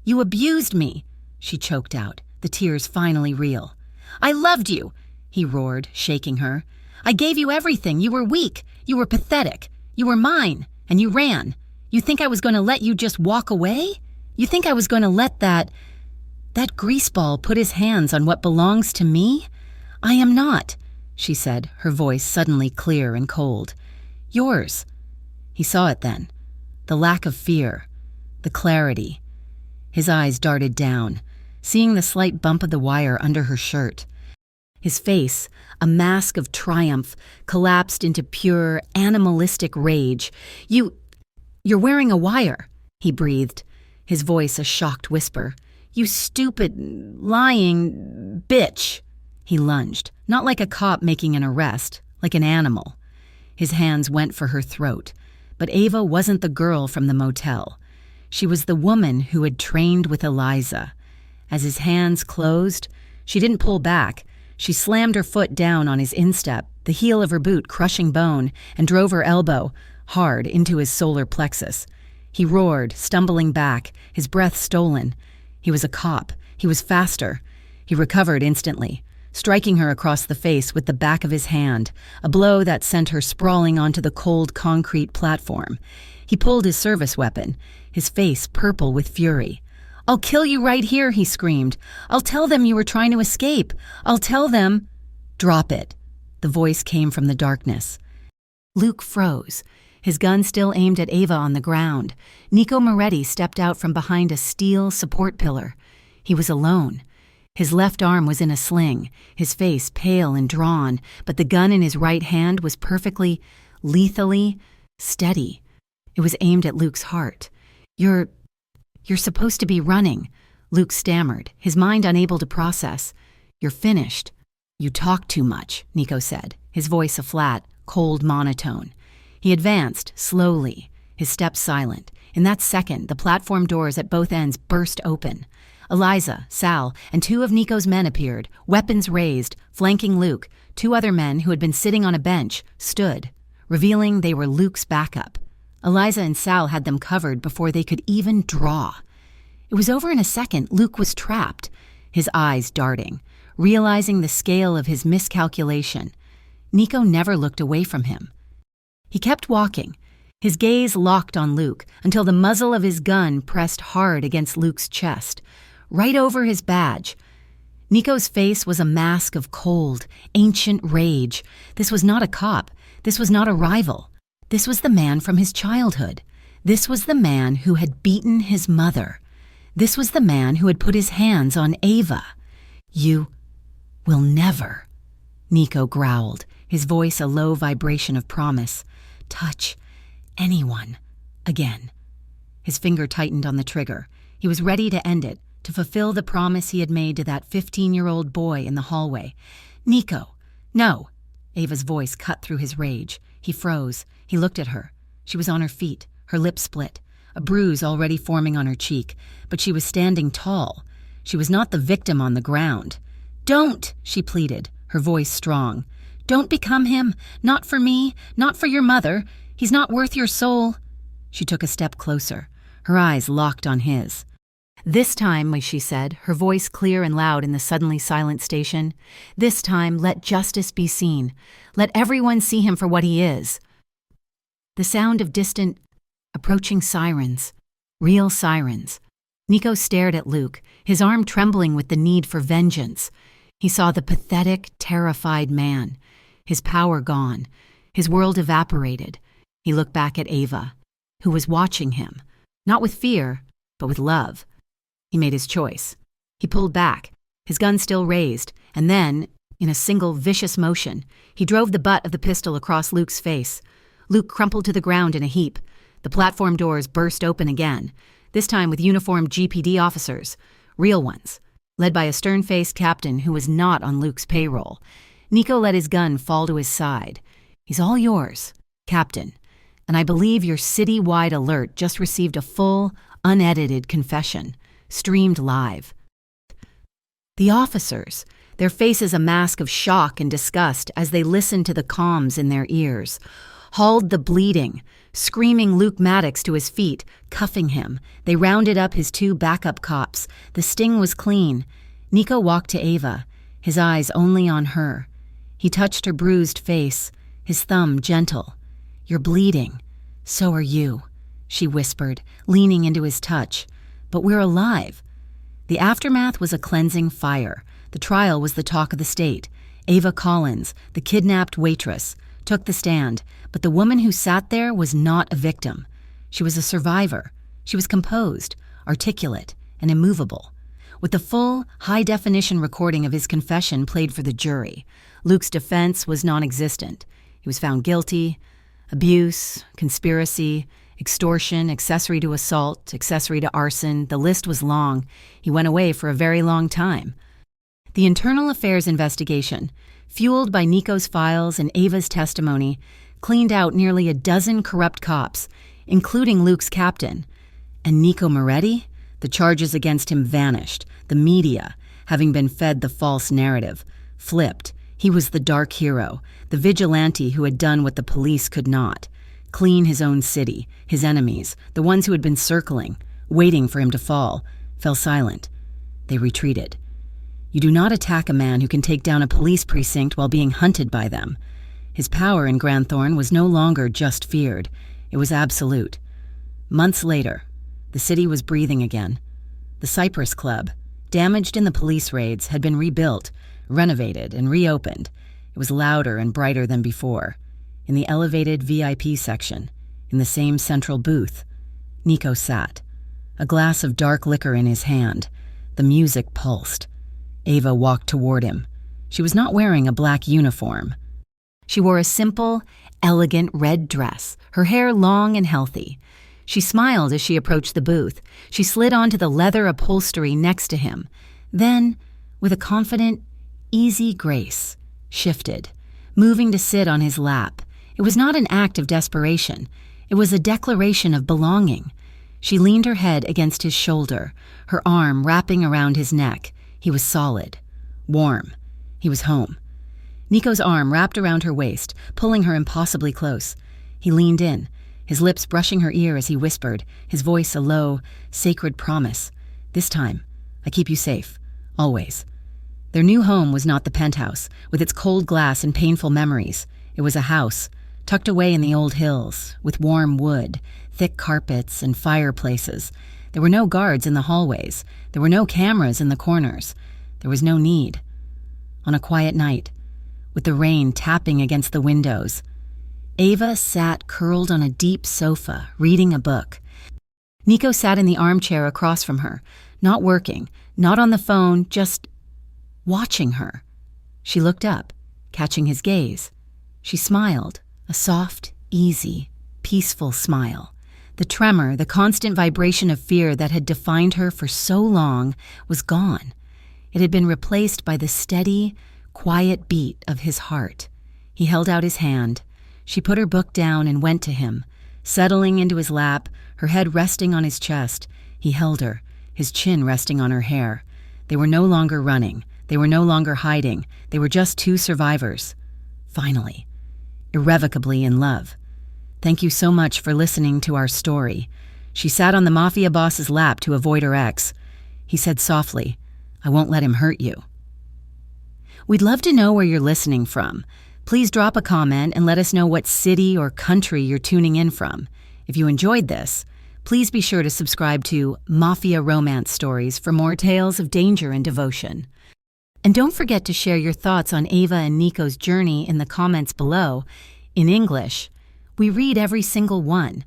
abused me, she choked out, the tears finally real. I loved you, he roared, shaking her. I gave you everything. You were weak. You were pathetic. You were mine, and you ran. You think I was going to let you just walk away? You think I was going to let that greaseball put his hands on what belongs to me? I am not, she said, her voice suddenly clear and cold. Yours. He saw it then. The lack of fear. The clarity. His eyes darted down, seeing the slight bump of the wire under her shirt. His face, a mask of triumph, collapsed into pure, animalistic rage. You're wearing a wire, he breathed, his voice a shocked whisper. You stupid, lying bitch. He lunged, not like a cop making an arrest, like an animal. His hands went for her throat, but Ava wasn't the girl from the motel. She was the woman who had trained with Eliza. As his hands closed, she didn't pull back. She slammed her foot down on his instep, the heel of her boot crushing bone, and drove her elbow hard into his solar plexus. He roared, stumbling back, his breath stolen. He was a cop. He was faster. He recovered instantly, striking her across the face with the back of his hand, a blow that sent her sprawling onto the cold concrete platform. He pulled his service weapon, his face purple with fury. "I'll kill you right here," he screamed. "I'll tell them you were trying to escape. I'll tell them—" "Drop it." The voice came from the darkness. Luke froze, his gun still aimed at Ava on the ground. Nico Moretti stepped out from behind a steel support pillar. He was alone. His left arm was in a sling, his face pale and drawn, but the gun in his right hand was perfectly, lethally steady. It was aimed at Luke's heart. You're supposed to be running," Luke stammered, his mind unable to process. "You're finished." "You talk too much," Nico said, his voice a flat, cold monotone. He advanced, slowly, his steps silent. In that second, the platform doors at both ends burst open. Eliza, Sal, and 2 of Nico's men appeared, weapons raised, flanking Luke. 2 other men who had been sitting on a bench stood, revealing they were Luke's backup. Eliza and Sal had them covered before they could even draw. It was over in a second. Luke was trapped, his eyes darting, realizing the scale of his miscalculation. Nico never looked away from him. He kept walking, his gaze locked on Luke, until the muzzle of his gun pressed hard against Luke's chest, right over his badge. Nico's face was a mask of cold, ancient rage. This was not a cop. This was not a rival. This was the man from his childhood. This was the man who had beaten his mother. This was the man who had put his hands on Ava. "You will never," Nico growled, his voice a low vibration of promise, "touch anyone again." His finger tightened on the trigger. He was ready to end it, to fulfill the promise he had made to that 15-year-old boy in the hallway. "Nico, no!" Ava's voice cut through his rage. He froze. He looked at her. She was on her feet, her lips split, a bruise already forming on her cheek, but she was standing tall. She was not the victim on the ground. "Don't!" she pleaded, her voice strong. "Don't become him. Not for me. Not for your mother. He's not worth your soul." She took a step closer, her eyes locked on his. "This time," she said, her voice clear and loud in the suddenly silent station, "this time let justice be seen. Let everyone see him for what he is." The sound of distant, approaching sirens. Real sirens. Nico stared at Luke, his arm trembling with the need for vengeance. He saw the pathetic, terrified man. His power gone. His world evaporated. He looked back at Ava, who was watching him, not with fear, but with love. He made his choice. He pulled back, his gun still raised, and then, in a single vicious motion, he drove the butt of the pistol across Luke's face. Luke crumpled to the ground in a heap. The platform doors burst open again, this time with uniformed GPD officers, real ones, led by a stern-faced captain who was not on Luke's payroll. Nico let his gun fall to his side. "He's all yours, Captain, and I believe your city-wide alert just received a full, unedited confession, streamed live." The officers, their faces a mask of shock and disgust as they listened to the comms in their ears, hauled the bleeding, screaming Luke Maddox to his feet, cuffing him. They rounded up his 2 backup cops. The sting was clean. Nico walked to Ava, his eyes only on her. He touched her bruised face, his thumb gentle. "You're bleeding. So are you," she whispered, leaning into his touch. "But we're alive." The aftermath was a cleansing fire. The trial was the talk of the state. Ava Collins, the kidnapped waitress, took the stand, but the woman who sat there was not a victim. She was a survivor. She was composed, articulate, and immovable. With the full, high-definition recording of his confession played for the jury, Luke's defense was non-existent. He was found guilty. Abuse, conspiracy, extortion, accessory to assault, accessory to arson, the list was long. He went away for a very long time. The internal affairs investigation, fueled by Nico's files and Ava's testimony, cleaned out nearly a dozen corrupt cops, including Luke's captain. And Nico Moretti? The charges against him vanished. The media, having been fed the false narrative, flipped. He was the dark hero, the vigilante who had done what the police could not. Clean his own city, his enemies, the ones who had been circling, waiting for him to fall, fell silent. They retreated. You do not attack a man who can take down a police precinct while being hunted by them. His power in Granthorne was no longer just feared, it was absolute. Months later, the city was breathing again. The Cypress Club, damaged in the police raids, had been rebuilt, renovated, and reopened. It was louder and brighter than before. In the elevated VIP section, in the same central booth, Nico sat, a glass of dark liquor in his hand. The music pulsed. Ava walked toward him. She was not wearing a black uniform. She wore a simple, elegant red dress, her hair long and healthy. She smiled as she approached the booth. She slid onto the leather upholstery next to him. Then, with a confident, easy grace, shifted, moving to sit on his lap. It was not an act of desperation. It was a declaration of belonging. She leaned her head against his shoulder, her arm wrapping around his neck. He was solid, warm. He was home. Nico's arm wrapped around her waist, pulling her impossibly close. He leaned in, his lips brushing her ear as he whispered, his voice a low, sacred promise. This time, I keep you safe, always. Their new home was not the penthouse, with its cold glass and painful memories. It was a house, tucked away in the old hills, with warm wood, thick carpets, and fireplaces. There were no guards in the hallways. There were no cameras in the corners. There was no need. On a quiet night, with the rain tapping against the windows, Ava sat curled on a deep sofa, reading a book. Nico sat in the armchair across from her, not working, not on the phone, just watching her. She looked up, catching his gaze. She smiled, a soft, easy, peaceful smile. The tremor, the constant vibration of fear that had defined her for so long was gone. It had been replaced by the steady, quiet beat of his heart. He held out his hand. She put her book down and went to him, settling into his lap, her head resting on his chest. He held her, his chin resting on her hair. They were no longer running. They were no longer hiding. They were just two survivors. Finally, irrevocably in love. Thank you so much for listening to our story. She sat on the mafia boss's lap to avoid her ex. He said softly, I won't let him hurt you. We'd love to know where you're listening from. Please drop a comment and let us know what city or country you're tuning in from. If you enjoyed this, please be sure to subscribe to Mafia Romance Stories for more tales of danger and devotion. And don't forget to share your thoughts on Ava and Nico's journey in the comments below. In English, we read every single one.